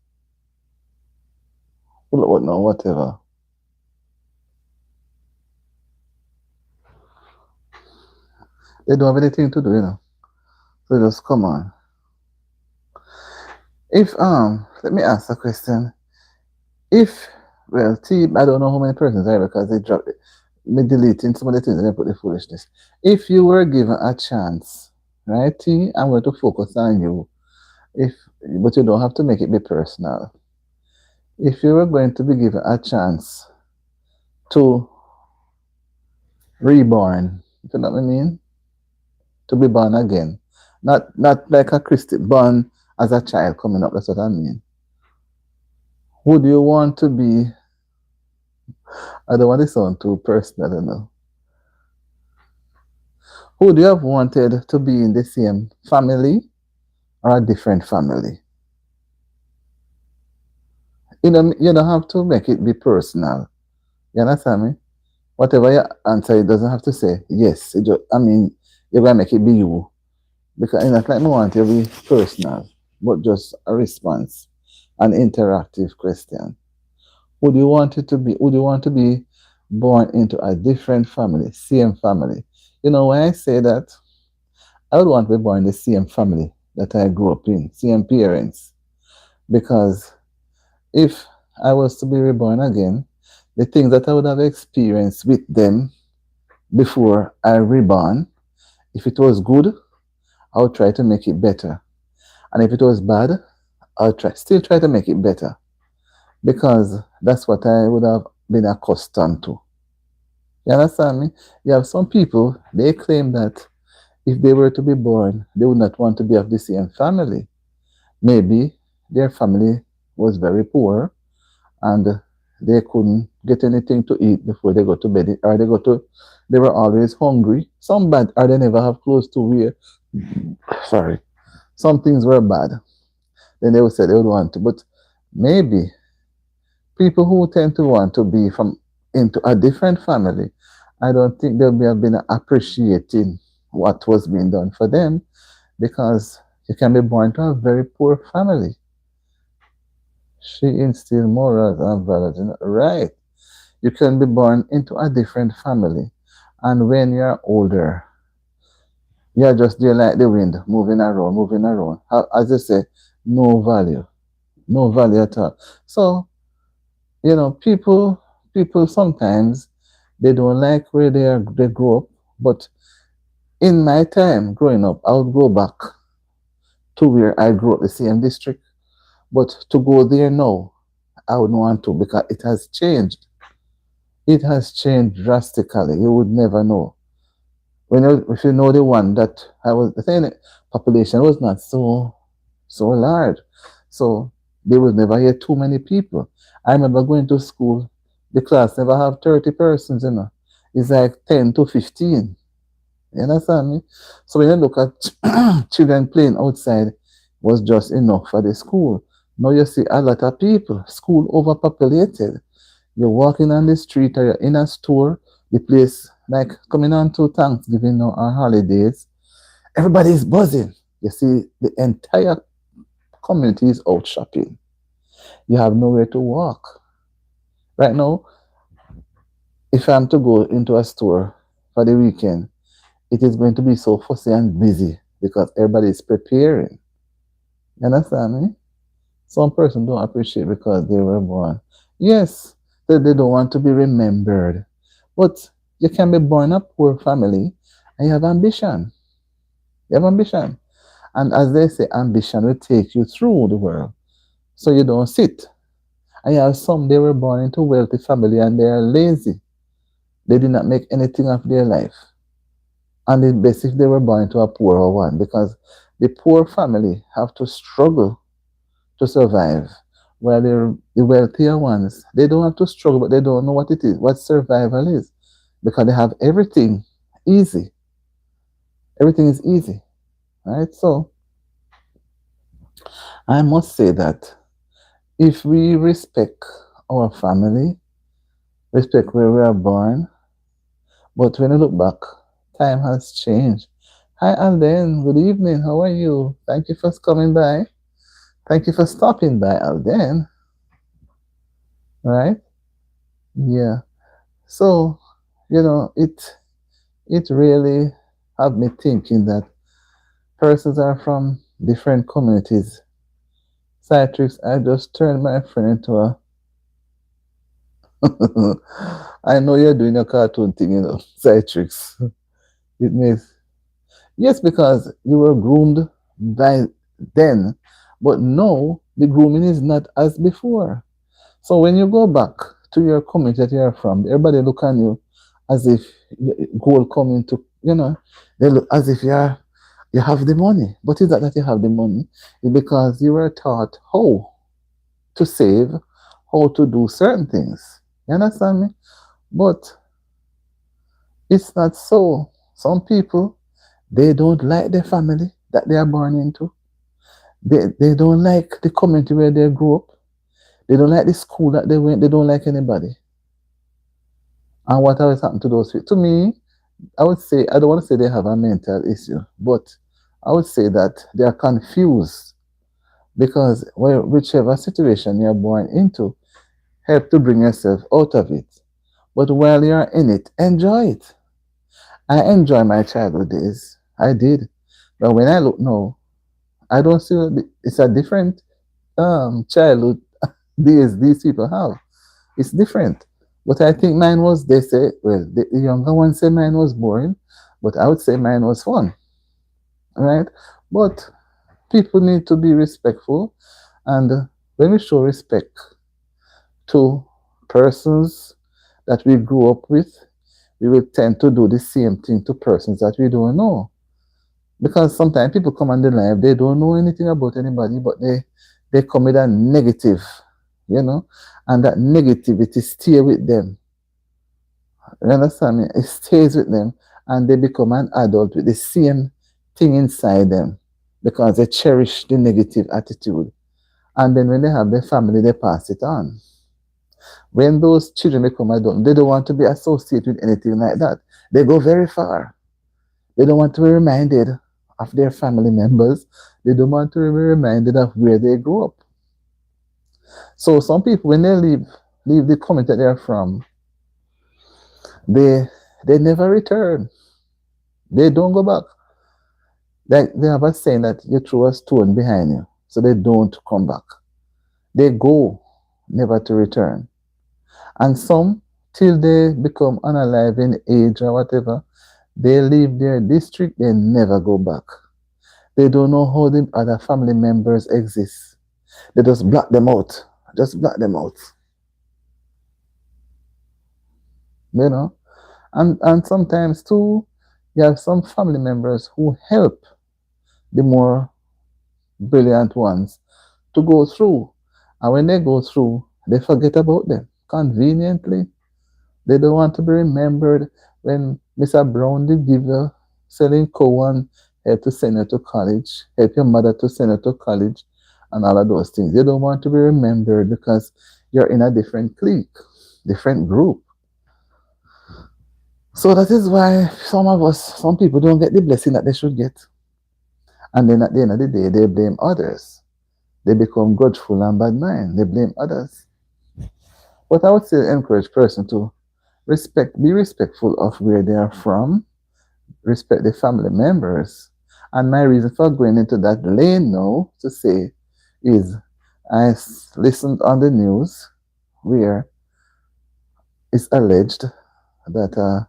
What no, whatever. They don't have anything to do. So just come on. If let me ask a question. If well, team, I don't know how many persons are because they dropped it. Me deleting some of the things and they put the foolishness. If you were given a chance, right, T, I'm going to focus on you. If but you don't have to make it be personal. If you were going to be given a chance to reborn, you know what I mean? To be born again. Not like a Christian born as a child coming up, that's what I mean. Who do you want to be? I don't want this sound too personal, Who do you have wanted to be in the same family or a different family? You don't have to make it be personal. You understand me? Whatever your answer, it doesn't have to say yes. You're gonna make it be you. Because it's not like me want to be personal, but just a response, an interactive question. Who do you want it to be? Who do you want to be born into a different family, same family? When I say that, I would want to be born in the same family that I grew up in, same parents. Because if I was to be reborn again, the things that I would have experienced with them before I reborn, if it was good, I would try to make it better. And if it was bad, I'll still try to make it better. Because that's what I would have been accustomed to. You understand me? You have some people, they claim that if they were to be born, they would not want to be of the same family. Maybe their family was very poor and they couldn't get anything to eat before they go to bed, or they were always hungry. Some bad, or they never have clothes to wear. Sorry. Some things were bad. Then they would say they would want to. But maybe people who tend to want to be from into a different family, I don't think they'll be have been appreciating what was being done for them, because you can be born to a very poor family. She instilled morals and values. Right. You can be born into a different family. And when you're older, you're just there like the wind, moving around, moving around. As they say, no value. No value at all. So, people sometimes they don't like where they grow up. But in my time growing up, I would go back to where I grew up, the same district. But to go there now, I wouldn't want to, because it has changed. It has changed drastically. You would never know. If you know the one that I was, the thing, population was not so large. So they would never hear too many people. I remember going to school, the class never have 30 persons. It's like 10 to 15. You understand me? So when you look at children playing outside, was just enough for the school. Now you see a lot of people, school overpopulated. You're walking on the street or you're in a store, the place like coming on to Thanksgiving now or holidays, everybody is buzzing. You see the entire community is out shopping. You have nowhere to walk. Right now, if I'm to go into a store for the weekend, it is going to be so fussy and busy because everybody is preparing. You understand me? Some person don't appreciate because they were born. Yes, they don't want to be remembered. But you can be born in a poor family and you have ambition. You have ambition. And as they say, ambition will take you through the world. So you don't sit. And you have some, they were born into wealthy family and they are lazy. They did not make anything of their life. And it's best if they were born into a poorer one because the poor family have to struggle to survive. While the wealthier ones, they don't have to struggle, but they don't know what it is, what survival is, because they have everything easy. Everything is easy, right? So I must say that if we respect our family, respect where we are born, but when you look back, time has changed. Hi Alden, good evening. How are you? Thank you for coming by. Thank you for stopping by, Alden. Right? Yeah. So, it really have me thinking that persons are from different communities. Citrix, I just turned my friend into a I know you're doing a cartoon thing, Citrix. It makes yes, because you were groomed by then, but no, the grooming is not as before. So when you go back to your community that you're from, everybody look on you as if gold coming to, they look as if you have the money. But it's not that you have the money. It's because you were taught how to save, how to do certain things. You understand me? But it's not so. Some people, they don't like the family that they are born into. They don't like the community where they grew up. They don't like the school that they went. They don't like anybody. And what always happened to those people? To me, I would say, I don't want to say they have a mental issue, but I would say that they are confused because whichever situation you're born into, help to bring yourself out of it. But while you're in it, enjoy it. I enjoy my childhood days. I did. But when I look now, I don't see it's a different childhood days these people have. It's different. But I think mine was, they say, well, the younger ones say mine was boring, but I would say mine was fun, right? But people need to be respectful. And when we show respect to persons that we grew up with, we will tend to do the same thing to persons that we don't know. Because sometimes people come on the live, they don't know anything about anybody, but they come with a negative, and that negativity stay with them. You understand me? It stays with them and they become an adult with the same thing inside them because they cherish the negative attitude. And then when they have their family, they pass it on. When those children become adult, they don't want to be associated with anything like that. They go very far. They don't want to be reminded of their family members. They don't want to be reminded of where they grew up. So some people, when they leave the community that they're from, they they never return. They don't go back. They have a saying that you throw a stone behind you, so they don't come back. They go, never to return. And some, till they become unalive in age or whatever, they leave their district, they never go back. They don't know how the other family members exist. They just block them out. Just block them out. You know? And sometimes too, you have some family members who help the more brilliant ones to go through. And when they go through, they forget about them conveniently. They don't want to be remembered when Mr. Brown did give you selling Cowan help to send you to college, help your mother to send you to college, and all of those things. They don't want to be remembered because you're in a different clique, different group. So that is why some people don't get the blessing that they should get. And then at the end of the day, they blame others. They become grudgeful and bad mind. They blame others. But I would still encourage person to be respectful of where they are from, respect the family members. And my reason for going into that lane now to say is listened on the news where it's alleged that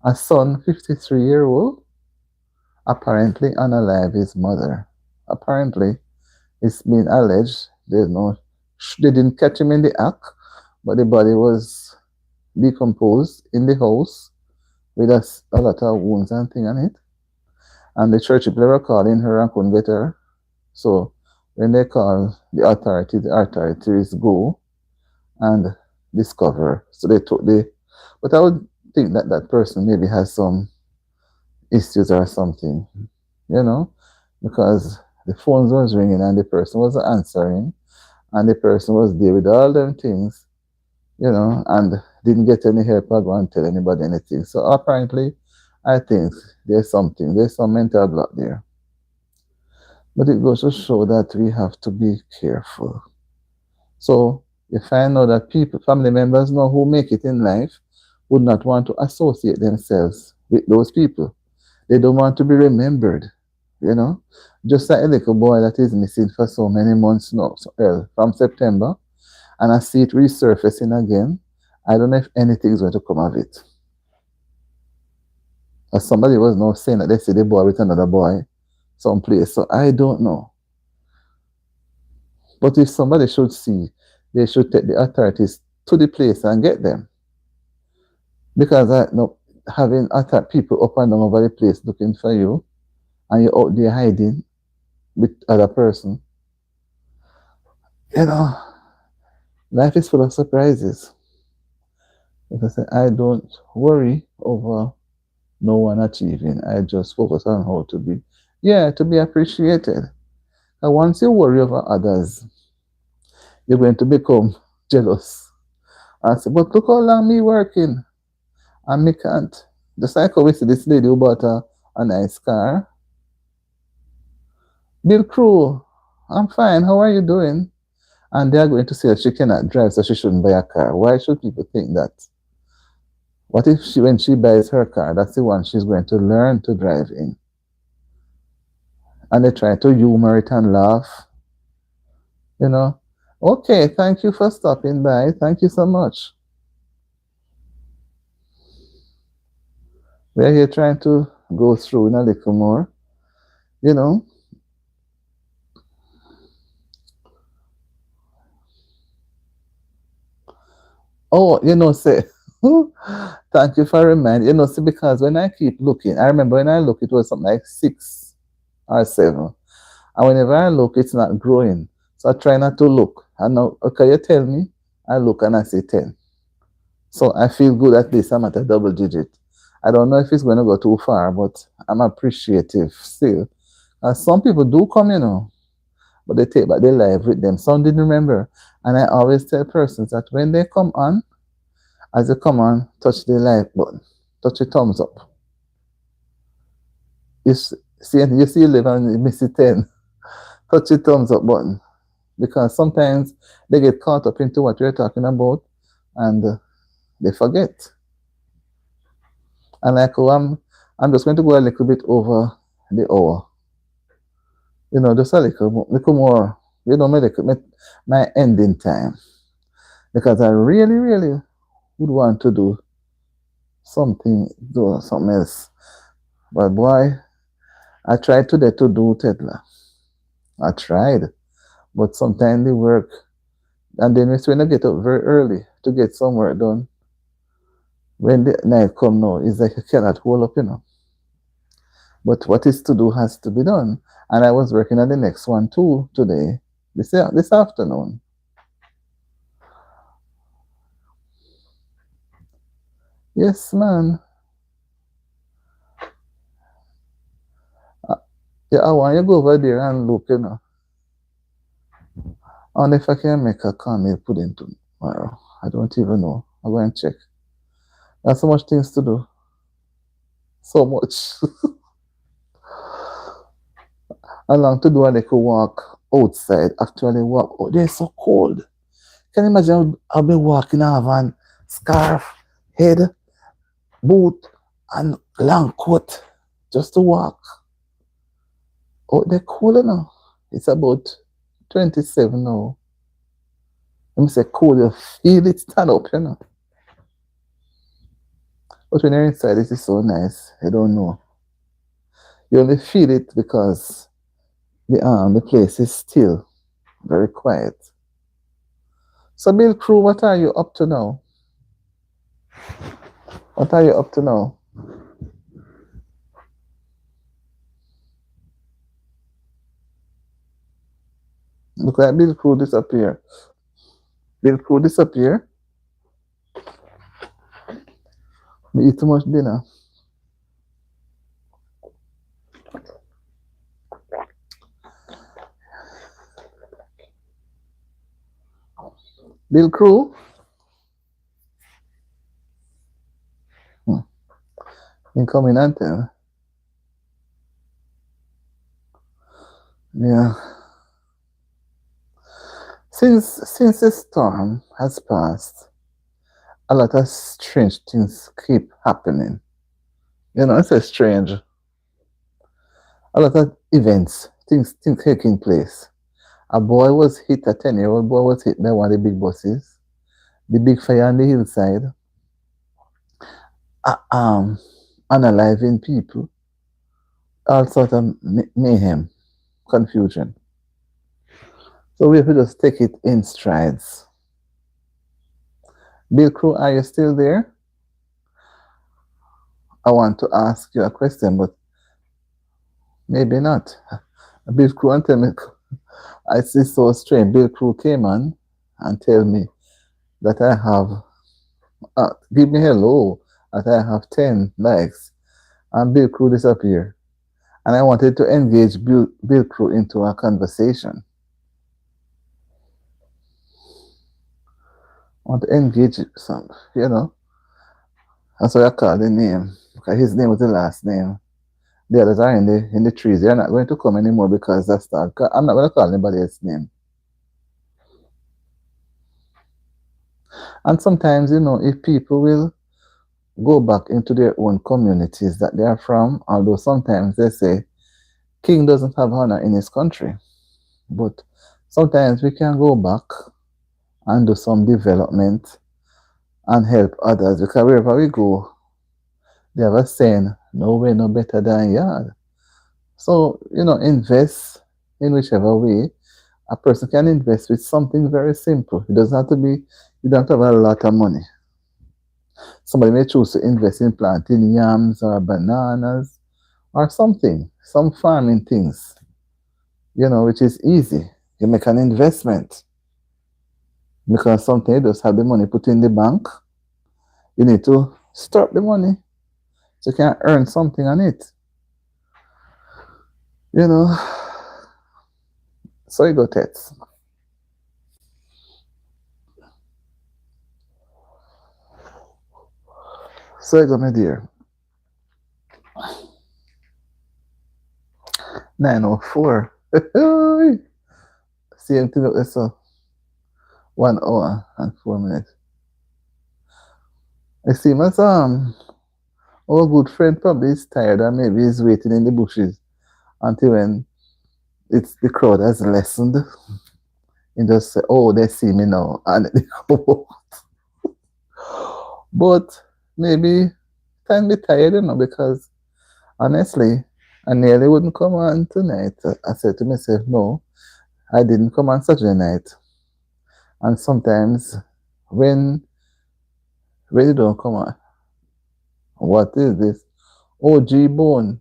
a son, 53-year-old, apparently unalive his mother. Apparently, it's been alleged. They didn't catch him in the act, but the body was decomposed in the house with a lot of wounds and thing on it. And the church people were calling her and couldn't get her. So when they call the authorities go and discover. So they took but I would think that that person maybe has some issues or something, you know, because the phones was ringing and the person was answering and the person was there with all them things, and didn't get any help or go and tell anybody anything. So apparently, I think there's some mental block there. But it goes to show that we have to be careful. So if I know that family members know who make it in life, would not want to associate themselves with those people. They don't want to be remembered, you know. Just like a little boy that is missing for so many months now, from September, and I see it resurfacing again. I don't know if anything is going to come of it. As somebody was now saying that they see the boy with another boy someplace, so I don't know. But if somebody should see, they should take the authorities to the place and get them. Because having attack people up and down over the place looking for you, and you're out there hiding with other person, life is full of surprises. Like I said, I don't worry over no one achieving. I just focus on how to be appreciated. And once you worry over others, you're going to become jealous. I say, but look how long me working, and me can't. Just like how we see this lady who bought a nice car. Bill Crew, I'm fine. How are you doing? And they are going to say that she cannot drive, so she shouldn't buy a car. Why should people think that? What if when she buys her car, that's the one she's going to learn to drive in? And they try to humor it and laugh. Okay, thank you for stopping by. Thank you so much. We're here trying to go through in a little more, you know. Oh, say, thank you for reminding. See, because when I keep looking, I remember when I look, it was something like 6 or 7. And whenever I look, it's not growing. So I try not to look. And now, okay, you tell me, I look and I say 10. So I feel good at least I'm at a double digit. I don't know if it's going to go too far, but I'm appreciative still. And some people do come, but they take back their life with them. Some didn't remember. And I always tell persons that when they come on, as they come on, touch the like button, touch the thumbs up. You see you live and you miss it 10. Touch the thumbs up button. Because sometimes they get caught up into what we're talking about and they forget. And like, I'm just going to go a little bit over the hour. Just a little more, my ending time. Because I really, really would want to do something else. But boy, I tried today to do Tetla. I tried. But sometimes the work, and then when I get up very early to get some work done, when the night come now, it's like I cannot hold up. But what is to do has to be done. And I was working on the next one too today, this afternoon. Yes, man. Yeah, I want you to go over there and look, And if I can make a caramel pudding tomorrow, I don't even know. I'll go and check. There's so much things to do. So much. I long to do a little walk outside actually walk. Oh, they're so cold. Can you imagine I'll be walking out and scarf, head, boot, and long coat just to walk. Oh, they're cool enough. It's about 27 now. Let me say cool, you feel it stand up, you know. But when you're inside, it is so nice. You don't know. You only feel it because the place is still very quiet. So Bill Crew, what are you up to now? What are you up to now? Look like Bill Crew disappear. Bill Crew disappear. We eat too much dinner. Bill Crew. You come in and tell. Yeah. Since the storm has passed, a lot of strange things keep happening. You know, it's a strange. A lot of events, things taking place. A boy was hit, a 10-year-old boy was hit by one of the big buses. The big fire on the hillside. Unaliving people. All sort of mayhem, confusion. So we have to just take it in strides. Bill Crew, are you still there? I want to ask you a question, but maybe not. Bill Crew, and tell me, I see so strange. Bill Crew came on and tell me that I have, give me hello, that I have 10 likes, and Bill Crew disappeared. And I wanted to engage Bill Crew into a conversation. I want to engage some, you know. That's why I call the name, because his name was the last name. The others are in the trees. They're not going to come anymore because that's that. I'm not going to call anybody else's name. And sometimes, you know, if people will go back into their own communities that they are from, although sometimes they say king doesn't have honor in his country, but sometimes we can go back and do some development and help others, because wherever we go, they have a saying, no way no better than yard. So, you know, invest in whichever way. A person can invest with something very simple. It doesn't have to be, you don't have a lot of money. Somebody may choose to invest in planting yams or bananas or something, some farming things, you know, which is easy. You make an investment because something you just have the money put in the bank. You need to start the money so you can earn something on it. You know, so you go, Tets. So you go, my dear. 9:04. Same thing up there, so 1 hour and 4 minutes. I see my our good friend probably is tired and maybe he's waiting in the bushes until when the crowd has lessened and just say, oh, they see me now, and they go. But maybe can be tired, you know, because honestly, I nearly wouldn't come on tonight. I said to myself, no, I didn't come on Saturday night. And sometimes when you don't come on, what is this? OG Bone.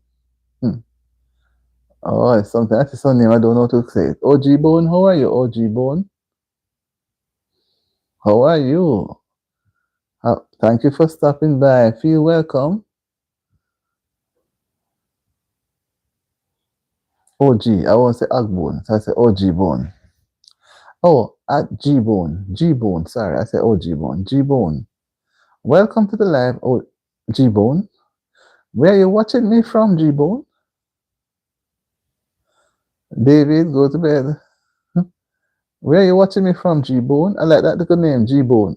Oh, sometimes that's some name I don't know how to say it. OG Bone, how are you, OG Bone? How are you? Thank you for stopping by. Feel welcome. OG, I won't say Agbone, so I say OG Bone. Oh, at G Bone. G Bone, sorry, I said OG Bone. G Bone. Welcome to the live, oh, G Bone. Where are you watching me from, G Bone? David, go to bed. Where are you watching me from, G-Bone? I like that little name, G-Bone.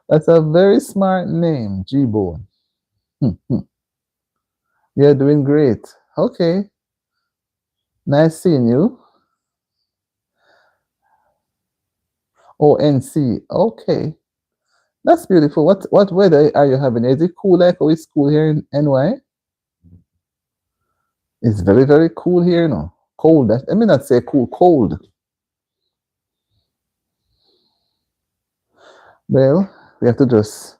That's a very smart name, G-Bone. You're doing great. Okay. Nice seeing you. ONC. Okay. That's beautiful. What weather are you having? Is it cool like how it's cool here in NY? It's very, very cool here, you know. Cold. I mean not say cool, cold. Well, we have to just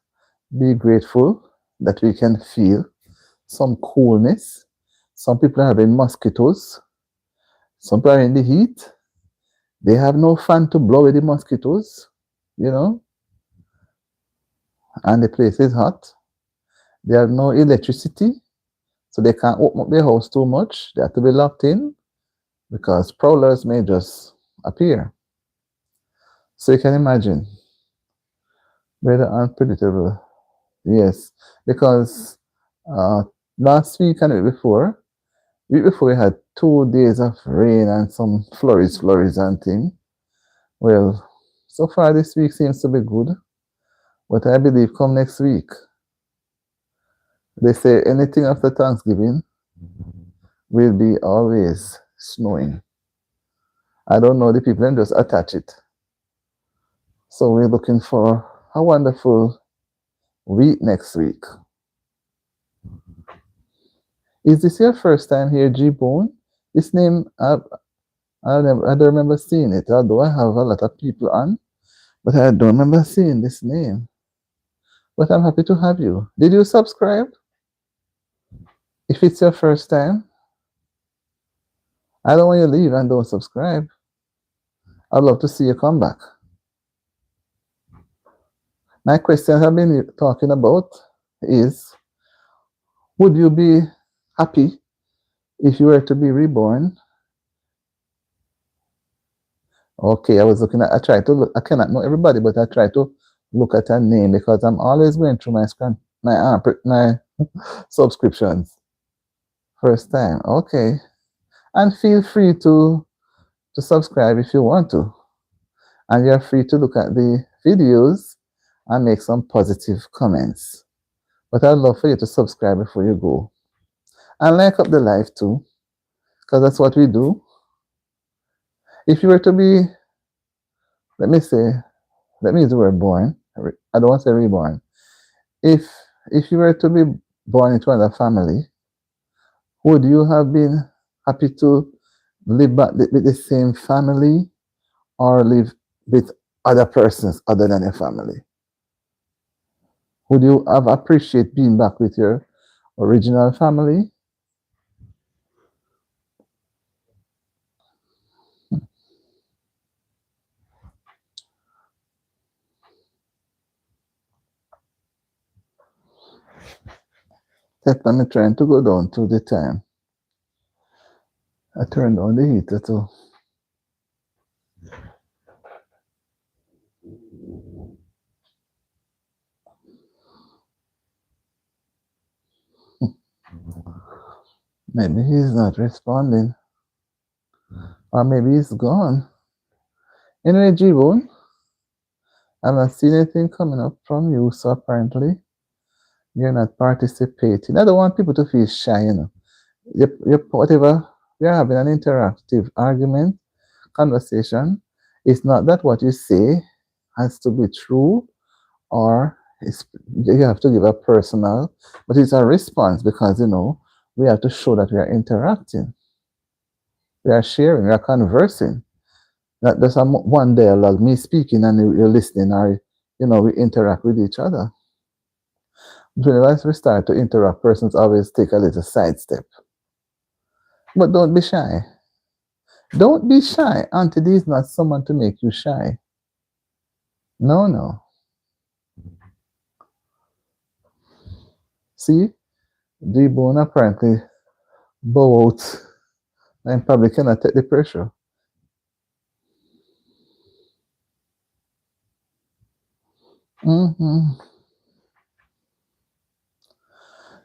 be grateful that we can feel some coolness. Some people are having mosquitoes. Some people are in the heat. They have no fan to blow away the mosquitoes, you know, and the place is hot. They have no electricity, so they can't open up their house too much. They have to be locked in because prowlers may just appear. So you can imagine, very unpredictable. Yes, because uh, last week and the week before we had 2 days of rain and some flurries and thing. Well, so far this week seems to be good, but I believe come next week, they say anything after Thanksgiving will be always snowing. I don't know, the people then just attach it. So we're looking for a wonderful week next week. Is this your first time here, G-Bone? This name, I don't remember seeing it, although I have a lot of people on, but I don't remember seeing this name. But I'm happy to have you. Did you subscribe? If it's your first time, I don't want you to leave and don't subscribe. I'd love to see you come back. My question I've been talking about is, would you be happy if you were to be reborn? Okay, I try to look, I cannot know everybody, but I try to look at a name because I'm always going through my subscriptions. First time, okay. And feel free to subscribe if you want to. And you're free to look at the videos and make some positive comments. But I'd love for you to subscribe before you go. And like up the live too, because that's what we do. If you were to be, let me use the word born. I don't want to say reborn. If you were to be born into another family, would you have been happy to live back with the same family or live with other persons other than your family? Would you have appreciate being back with your original family? I'm trying to go down to the time. I turned on the heater too. Maybe he's not responding. Or maybe he's gone. Anyway, G-Bone, I'm not seeing anything coming up from you, so apparently you're not participating. I don't want people to feel shy, you know. Whatever, we're having an interactive argument, conversation. It's not that what you say has to be true or you have to give a personal, but it's a response because, you know, we have to show that we are interacting. We are sharing, we are conversing. Not just one dialogue, me speaking and you're listening, or, you know, we interact with each other. Whenever we start to interact, persons always take a little sidestep. But don't be shy. Don't be shy. Auntie D is not someone to make you shy. No, no. See, G-Bone apparently bow out and probably cannot take the pressure. Mm-hmm.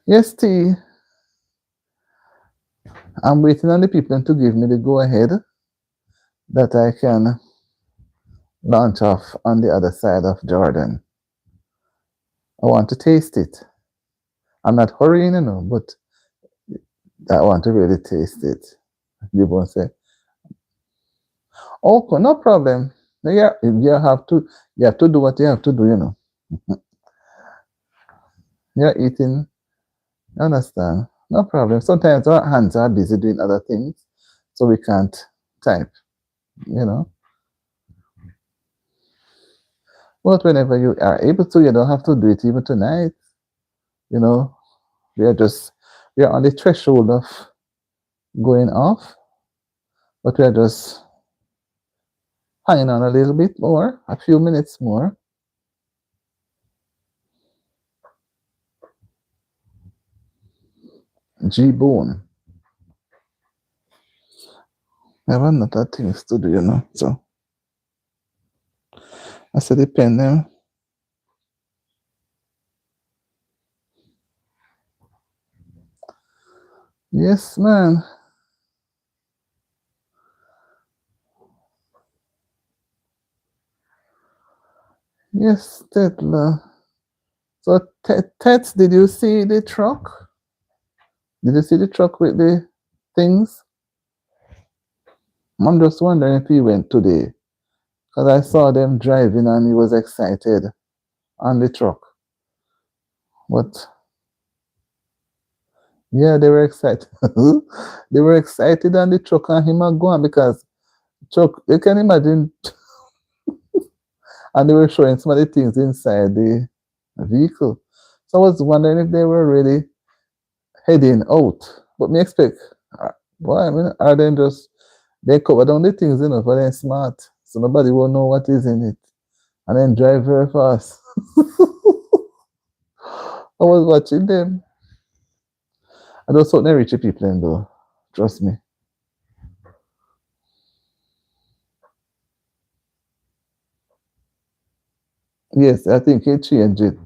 Yes, T. I'm waiting on the people to give me the go ahead that I can launch off on the other side of Jordan. I want to taste it. I'm not hurrying, but I want to really taste it. You won't say, okay, no problem. Yeah, you have to do what you have to do. You're eating, you understand? No problem. Sometimes our hands are busy doing other things, so we can't type, you know. But whenever you are able to, you don't have to do it even tonight. You know, we are just we are on the threshold of going off, but we are just hanging on a little bit more, a few minutes more. G Bone. I have another things to do. So I said depend them. Yes, man. Yes, Tetla. So Tet, did you see the truck? Did you see the truck with the things? I'm just wondering if he went today. Because I saw them driving and he was excited on the truck. But yeah, they were excited. They were excited on the truck and him are going because truck, you can imagine, and they were showing some of the things inside the vehicle. So I was wondering if they were really heading out. But me expect, boy, I mean, are they just, they cover down the things, for they're smart. So nobody will know what is in it. And then drive very fast. I was watching them. I don't something rich people in though. Trust me. Yes, I think he changed it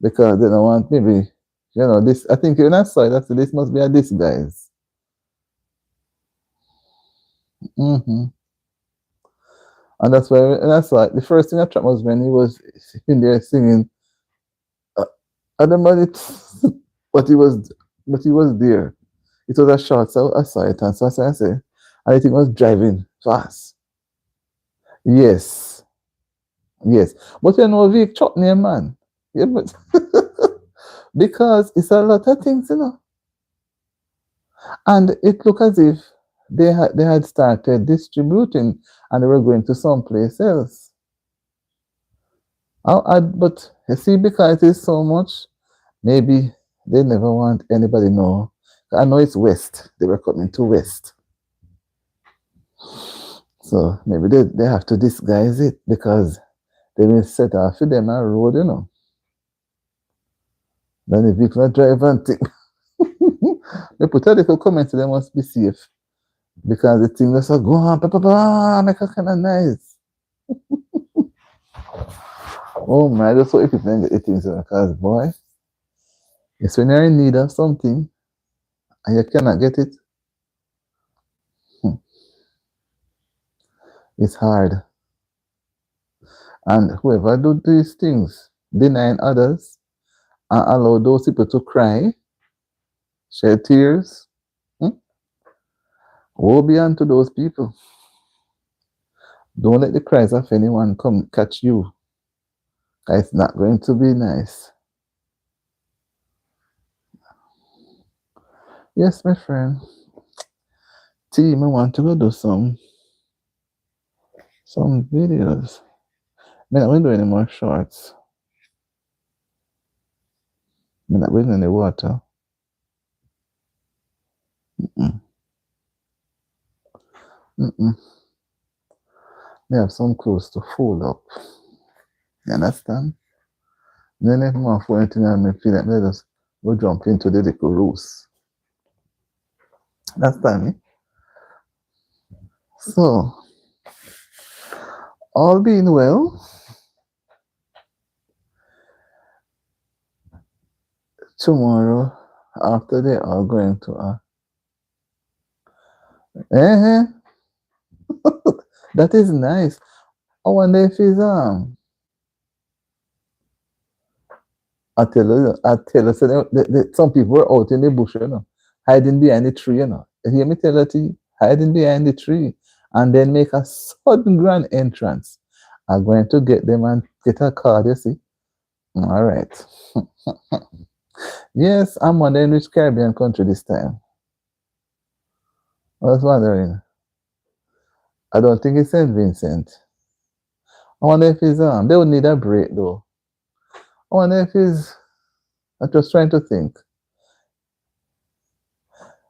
because they don't want maybe this. I think when I saw it, I said this must be a disguise. Mm-hmm. And that's why and I saw it. The first thing I tried was when he was in there singing. Uh, I don't know it, but he was, there. It was a short, so I saw it, and so I said, I think he was driving fast. Yes, yes, but Vic truck name man. Yeah, but because it's a lot of things. And it looked as if they had started distributing and they were going to someplace else. But you see, because it is so much, maybe they never want anybody know. I know it's west. They were coming to west. So maybe they have to disguise it because they will set off for them a road. Then if people are driving and think, they put a little comment, they must be safe. Because the thing just go on, make a kind of nice. Oh my, that's what if you think it is because boy, it's when you're in need of something and you cannot get it, it's hard. And whoever do these things, denying others and allow those people to cry, shed tears, woe be unto those people. Don't let the cries of anyone come catch you. It's not going to be nice. Yes, my friend. Team, I want to go do some videos. I'm not doing any more shorts. I'm not going in the water. Mm-mm. Mm-mm. They have some clothes to fold up. You understand? Then if my phone thing and me feel like they just go jump into the little roost. Understand me? So, all being well, tomorrow after they are going to That is nice. I wonder if he's I tell you, so some people were out in the bush, hiding behind the tree, You hear me tell you, hiding behind the tree, and then make a sudden grand entrance. I'm going to get them and get a card, you see. All right. Yes, I'm wondering which Caribbean country this time. I was wondering. I don't think it's St. Vincent. I wonder if it's they would need a break though. I wonder if it's I'm just trying to think.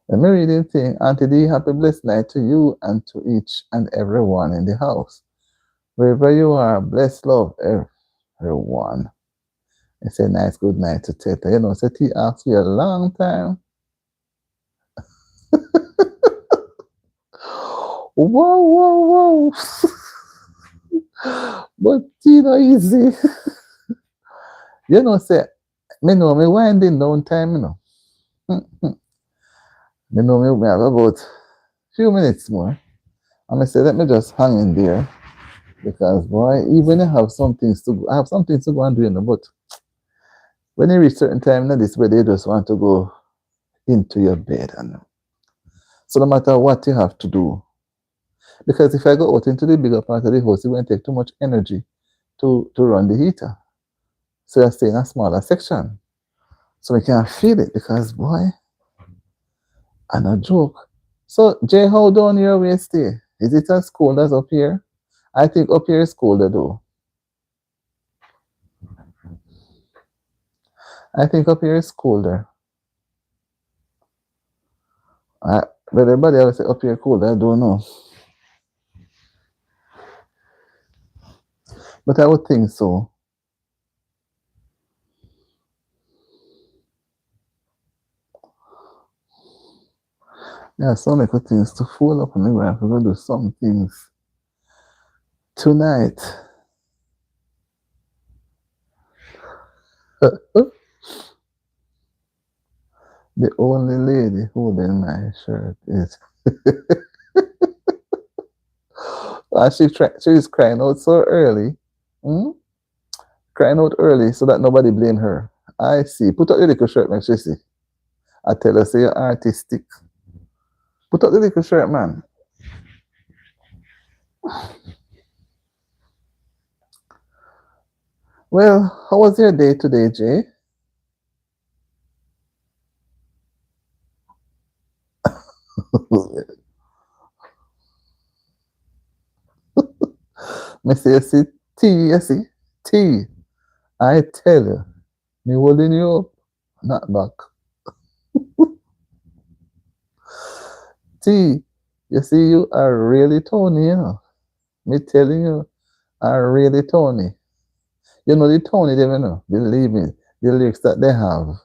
Let me read the thing. Auntie D, happy blessed night to you and to each and everyone in the house. Wherever you are, bless love everyone. It's a nice good night to Teta. Seti asked you a long time. Whoa, whoa, whoa. But easy. Say, me know me winding down time, Me know me have about few minutes more. And I say, let me just hang in there. Because boy, even I have some things to go, I have some things to go and do, but when you reach certain time in this way, they just want to go into your bed. And so no matter what you have to do, because if I go out into the bigger part of the house, it won't take too much energy to run the heater. So I stay in a smaller section. So we can feel it because boy, I'm not joke. So Jay, how down your way stay? Is it as cold as up here? I think up here is colder though. I think up here is colder. But everybody else say up here cold. I don't know. But I would think so. Yeah, so many good things to fool up on me. I have to go do some things tonight. The only lady holding my shirt is she's crying out so early. Hmm? Crying out early so that nobody blame her. I see. Put up the little shirt, man. She see. I tell her, say you're artistic. Put up the little shirt, man. Well, how was your day today, Jay? Me say, you see, T, you see, T. I tell you, me holding you up, not back. T, you see, you are really Tony, Me telling you, are really Tony. You know the Tony, them, believe me, the lyrics that they have.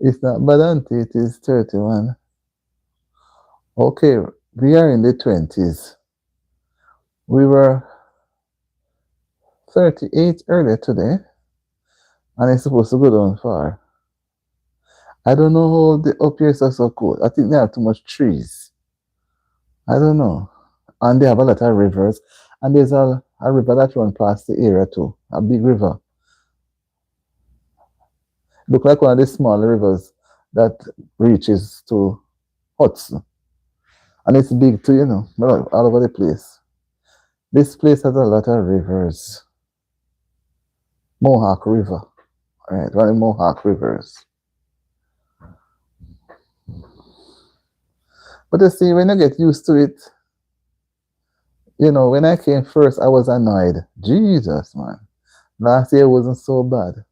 It's not Badante, it is 31. Okay, we are in the 20s. We were 38 earlier today, and it's supposed to go down far. I don't know how the up here is so cold. I think they have too much trees. I don't know. And they have a lot of rivers. And there's a river that runs past the area too. A big river. Look like one of the small rivers that reaches to Hudson. And it's big too, all over the place. This place has a lot of rivers. Mohawk River. All right, one of the Mohawk rivers. But you see, when you get used to it, when I came first, I was annoyed. Jesus, man. Last year wasn't so bad.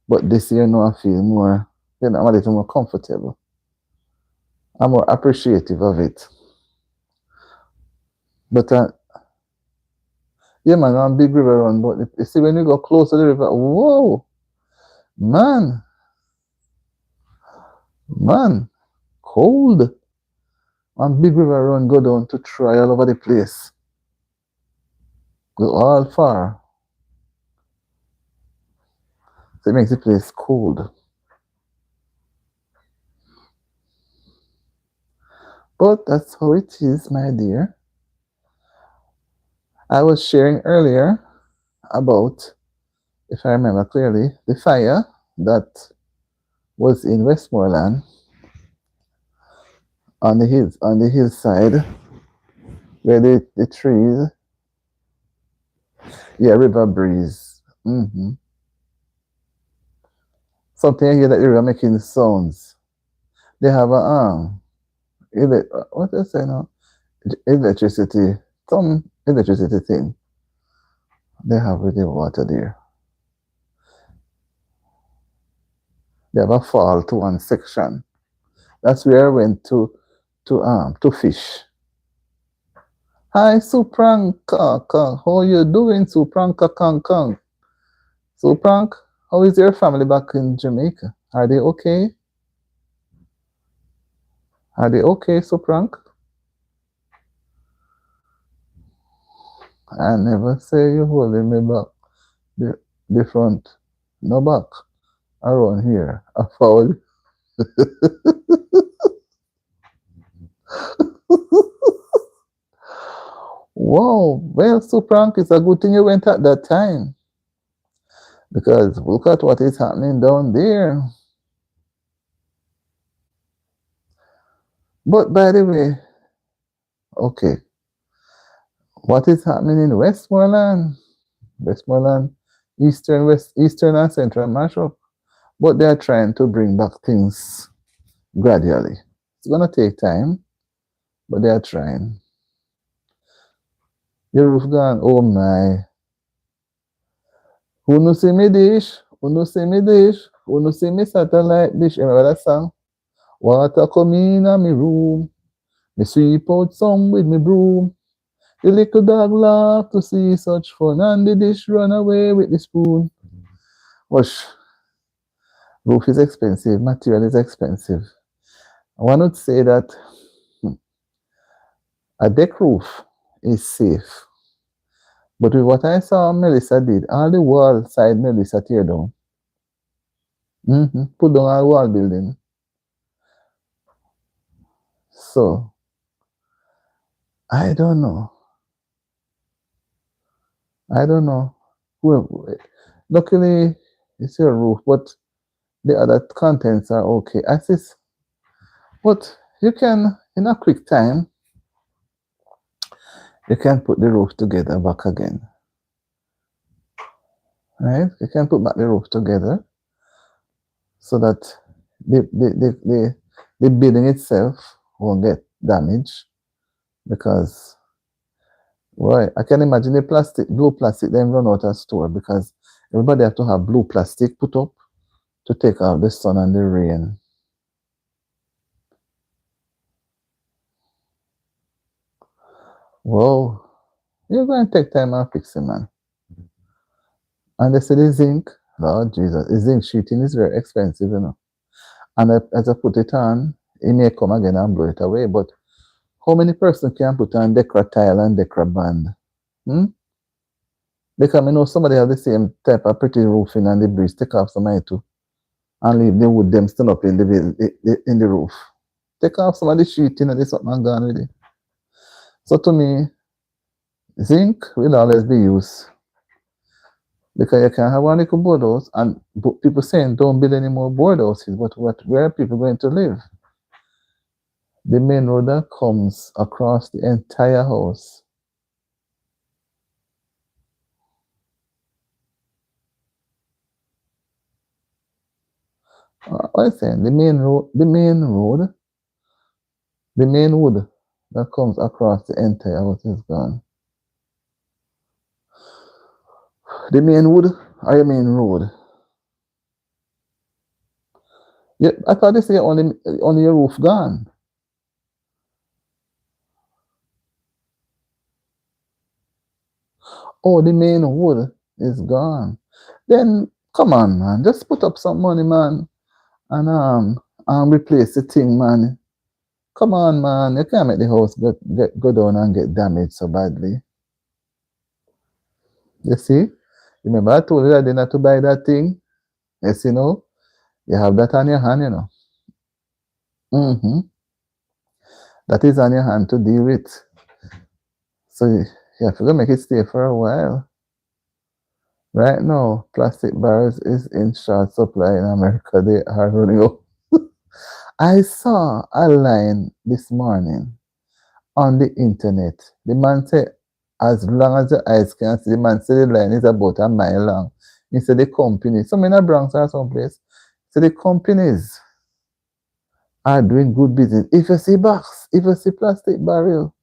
But this year, no, I feel more, I'm a little more comfortable. I'm more appreciative of it. But, yeah, man, I'm big river run. But you see, when you go close to the river, whoa, man, cold. And big river run go down to try all over the place. Go all far. So it makes the place cold. But that's how it is, my dear. I was sharing earlier about, if I remember clearly, the fire that was in Westmoreland on the hillside where the trees, yeah, river breeze. Something here that the river making sounds. They have a what they say now? Electricity, some electricity thing. They have with the water there. They have a fall to one section. That's where I went to fish. Hi Supranka, how you doing, Supranka Kang Kang? Suprank, how is your family back in Jamaica? Are they okay? Are they okay, Suprank? I never say you holding me back. The front, no back. Around here, I found. Wow, well, Suprank, it's a good thing you went at that time. Because look at what is happening down there. But by the way, okay, what is happening in Westmoreland? Westmoreland, Eastern and Central mashup. But they are trying to bring back things gradually. It's gonna take time, but they are trying. Your roof gone, oh my. Who no see me dish? Who no see me dish? Who no see me satellite dish? Remember that song? Water come in me room. Me sweep out some with me broom. The little dog laugh to see such fun, and the dish run away with the spoon. Wash. Roof is expensive, material is expensive. One would say that a deck roof is safe. But with what I saw Melissa did, all the wall side Melissa tear down. Put down all wall building. So, I don't know. I don't know. Well, luckily, it's your roof, but the other contents are okay. But you can, in a quick time, you can put the roof together back again. Right? You can put back the roof together so that the building itself won't get damaged because, right, I can imagine the blue plastic then run out of store because everybody have to have blue plastic put up to take out the sun and the rain. Whoa, you're going to take time and fix it, man. And they say the zinc, Lord Jesus, the zinc sheeting is very expensive, you know. And as I put it on, it may come again and blow it away. But how many persons can put on Decra tile and Decra band? Because I know somebody have the same type of pretty roofing and the breeze take off some too. And leave the wood them stand up in the roof. Take off some of the sheeting and this something and gone with it. So to me, zinc will always be used. Because you can have one little board house and people saying don't build any more board houses, but where are people going to live? The main road that comes across the entire house. What I'm saying, the main wood that comes across the entire house is gone. The main wood or your main road? Yeah, I thought they say only your roof gone. Oh, the main wood is gone. Then come on, man, just put up some money, man, and replace the thing, man. Come on, man, you can't make the house go down and get damaged so badly. You see? Remember I told you that not to buy that thing? Yes, you know? You have that on your hand, you know. That is on your hand to deal with. So You have to make it stay for a while. Right now, plastic barrels is in short supply in America. They are running out. I saw a line this morning on the internet. The man said, as long as the eyes can see, the man said the line is about a mile long. He said the company, some in the Bronx or someplace, so the companies are doing good business. If you see box, if you see plastic barrel,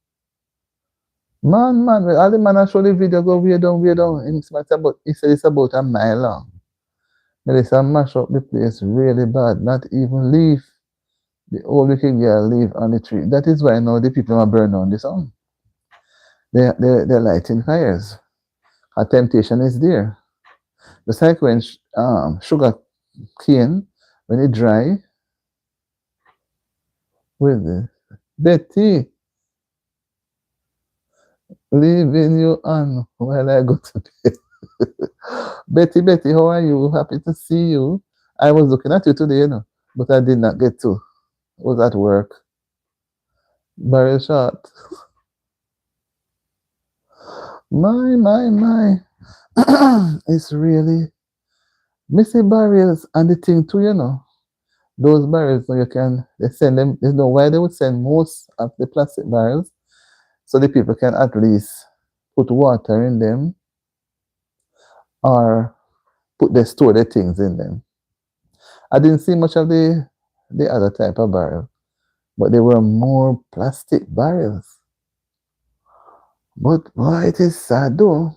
man, all the man show the video go way down. And he said it's about a mile long. But it's a mash up the place really bad. Not even leaf. The old wicked girl leave on the tree. That is why now the people are burning on the sun. They're lighting fires. A temptation is there. Just like when sugar cane, when it dry, with the Betty, leaving you on while I go to bed. Betty, how are you? Happy to see you. I was looking at you today, but I did not get to. I was at work. Very short. My. It's really missy barriers and the thing too, Those barrels, so they send them, why they would send most of the plastic barrels, so the people can at least put water in them or store their things in them. I didn't see much of the other type of barrel, but there were more plastic barrels. But boy, it is sad though.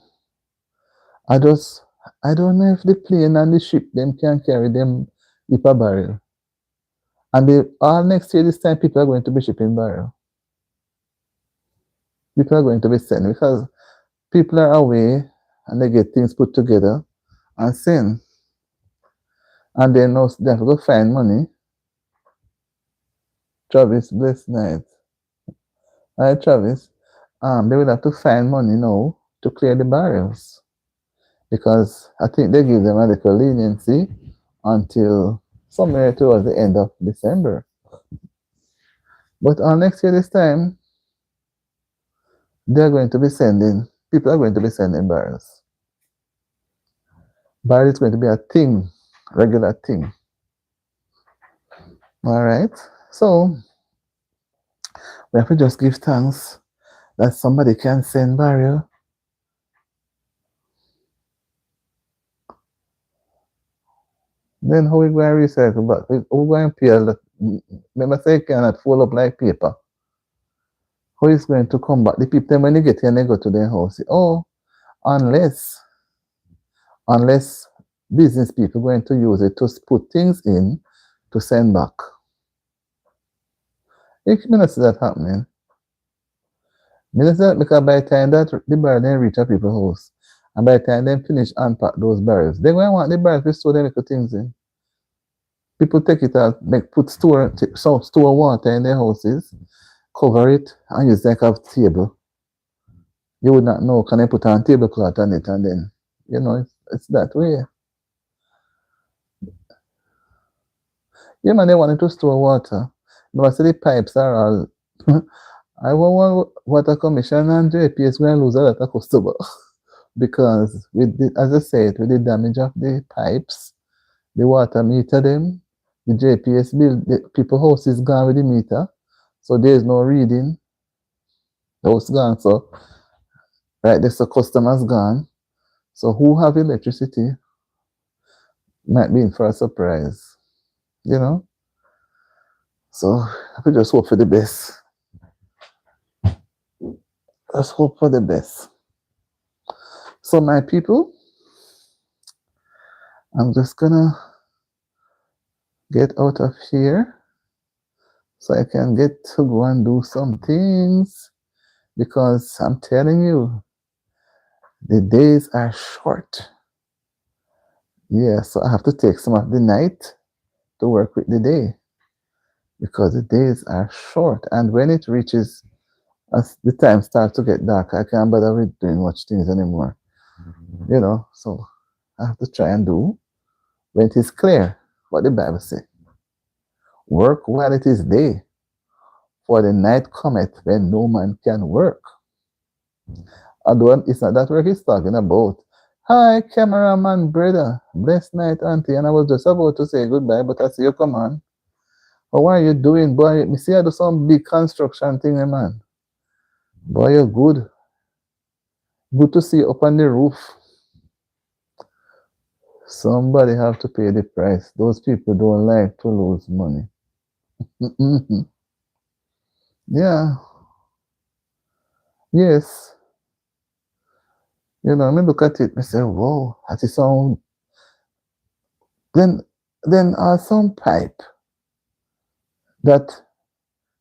I just, I don't know if the plane and the ship them can carry them with a barrel. And all next year this time people are going to be shipping barrel. People are going to be sending because people are away and they get things put together and send. And then now they have to go find money. Travis, blessed night. Hi Travis. They will have to find money now to clear the barrels. Because I think they give them a little leniency until somewhere towards the end of December. But on next year this time, people are going to be sending barrels. Barrel is going to be a thing, regular thing. All right. So we have to just give thanks that somebody can send barrel. Then how we going to recycle back? How we going to peel? Remember say you cannot fold up like paper. How is going to come back? The people when they get here and they go to their house, oh, unless business people going to use it to put things in to send back. You can see that happening. Because by the time that the barrel then reach a people's house, and by the time they finish unpack those barrels, they're going to want the barrels to store their little things in. People take it out, store water in their houses, cover it, and use like a table. You would not know, can I put a tablecloth on it and then, it's that way. Yeah, man, they wanted to store water. But I see the pipes are all. I want water commission and JPS going to lose a lot of customer because as I said, with the damage of the pipes, the water meter them, the JPS bill, the people house is gone with the meter, so there is no reading. The house gone, so right there's the customers gone. So who have electricity might be in for a surprise, So I just hope for the best. Let's hope for the best. So my people, I'm just gonna get out of here so I can get to go and do some things because I'm telling you, the days are short. Yeah, so I have to take some of the night to work with the day because the days are short. And when it reaches, as the time starts to get dark, I can't bother with doing much things anymore. So I have to try and do when it is clear what the Bible says. Work while it is day, for the night cometh when no man can work. Although it's not that work he's talking about. Hi, cameraman, brother. Blessed night, auntie. And I was just about to say goodbye, but I see you come on. But what are you doing, boy? Me see you do some big construction thing, man. Boy, you're good. Good to see you up on the roof. Somebody have to pay the price. Those people don't like to lose money. Yeah. Yes. You know, me look at it, me say, whoa, that is some then some pipe that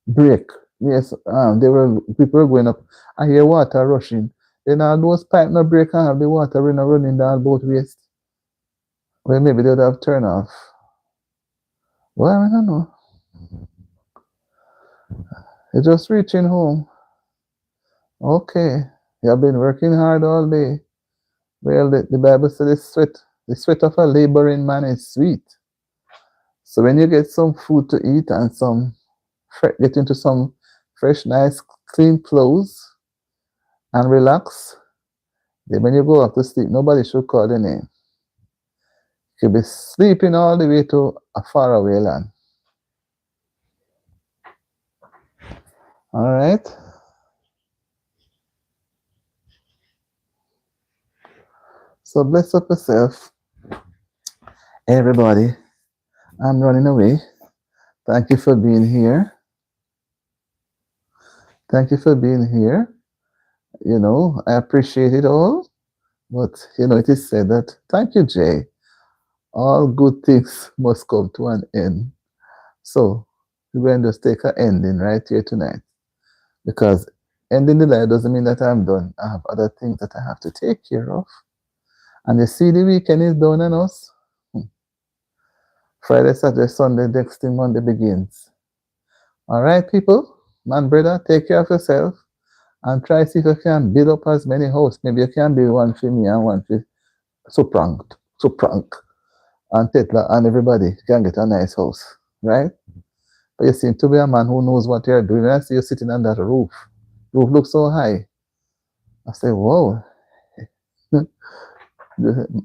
break. Yes, they were people were going up. I hear water rushing. Then all those pipe no break and all the water running down both ways. Well, maybe they would have turned off. Well, I don't know. You're just reaching home. Okay. You have been working hard all day. Well, the Bible says the sweat of a laboring man is sweet. So when you get some food to eat and get into some fresh, nice, clean clothes and relax, then when you go off to sleep, nobody should call your name. You'll be sleeping all the way to a faraway land. All right. So bless up yourself, everybody. I'm running away. Thank you for being here. Thank you for being here. You know, I appreciate it all. But, you know, it is said that, thank you, Jay. All good things must come to an end. So, we're going to just take an ending right here tonight. Because ending the life doesn't mean that I'm done. I have other things that I have to take care of. And you see, the weekend is done on us. Friday, Saturday, Sunday, next thing Monday begins. All right, people, man, brother, take care of yourself and try see if you can build up as many houses. Maybe you can build one for me and one for Suprank, and Tetla, and everybody can get a nice house, right? But you seem to be a man who knows what you're doing. When I see you sitting on that roof, roof looks so high. I say, whoa.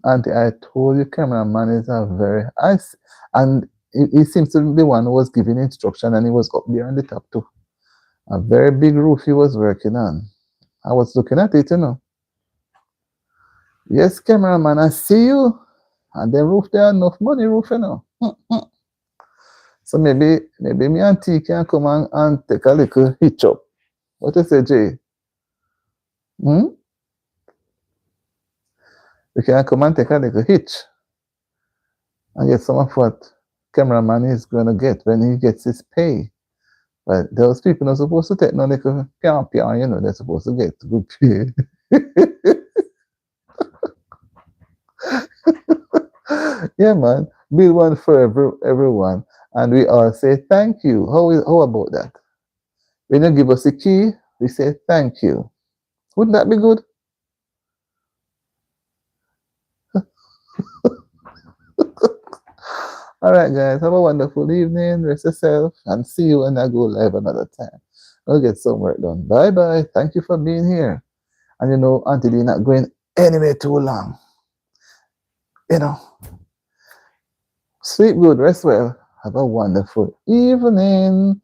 Auntie, I told you, cameraman is a very nice, and he seems to be the one who was giving instruction, and he was up there on the top too. A very big roof he was working on. I was looking at it, you know. Yes, cameraman, I see you. And the roof there, enough money roof, you know. So maybe me and T can come and take a little hitch up. What you say, Jay? Hmm? We can come and take a little hitch and get some of what cameraman is going to get when he gets his pay. But those people are supposed to take no little pian, you know, they're supposed to get good pay. Yeah, man. Build one for everyone. And we all say thank you. How about that? When you give us a key, we say thank you. Wouldn't that be good? All right, guys. Have a wonderful evening. Rest yourself and see you when I go live another time. I'll get some work done. Bye bye. Thank you for being here. And you know, Auntie Lee not going anywhere too long. You know, sleep good, rest well. Have a wonderful evening.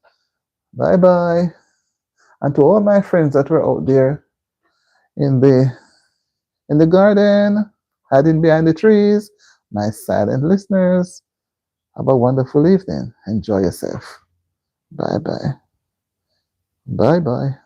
Bye bye. And to all my friends that were out there in the garden, hiding behind the trees, my silent listeners, have a wonderful evening. Enjoy yourself. Bye bye. Bye bye.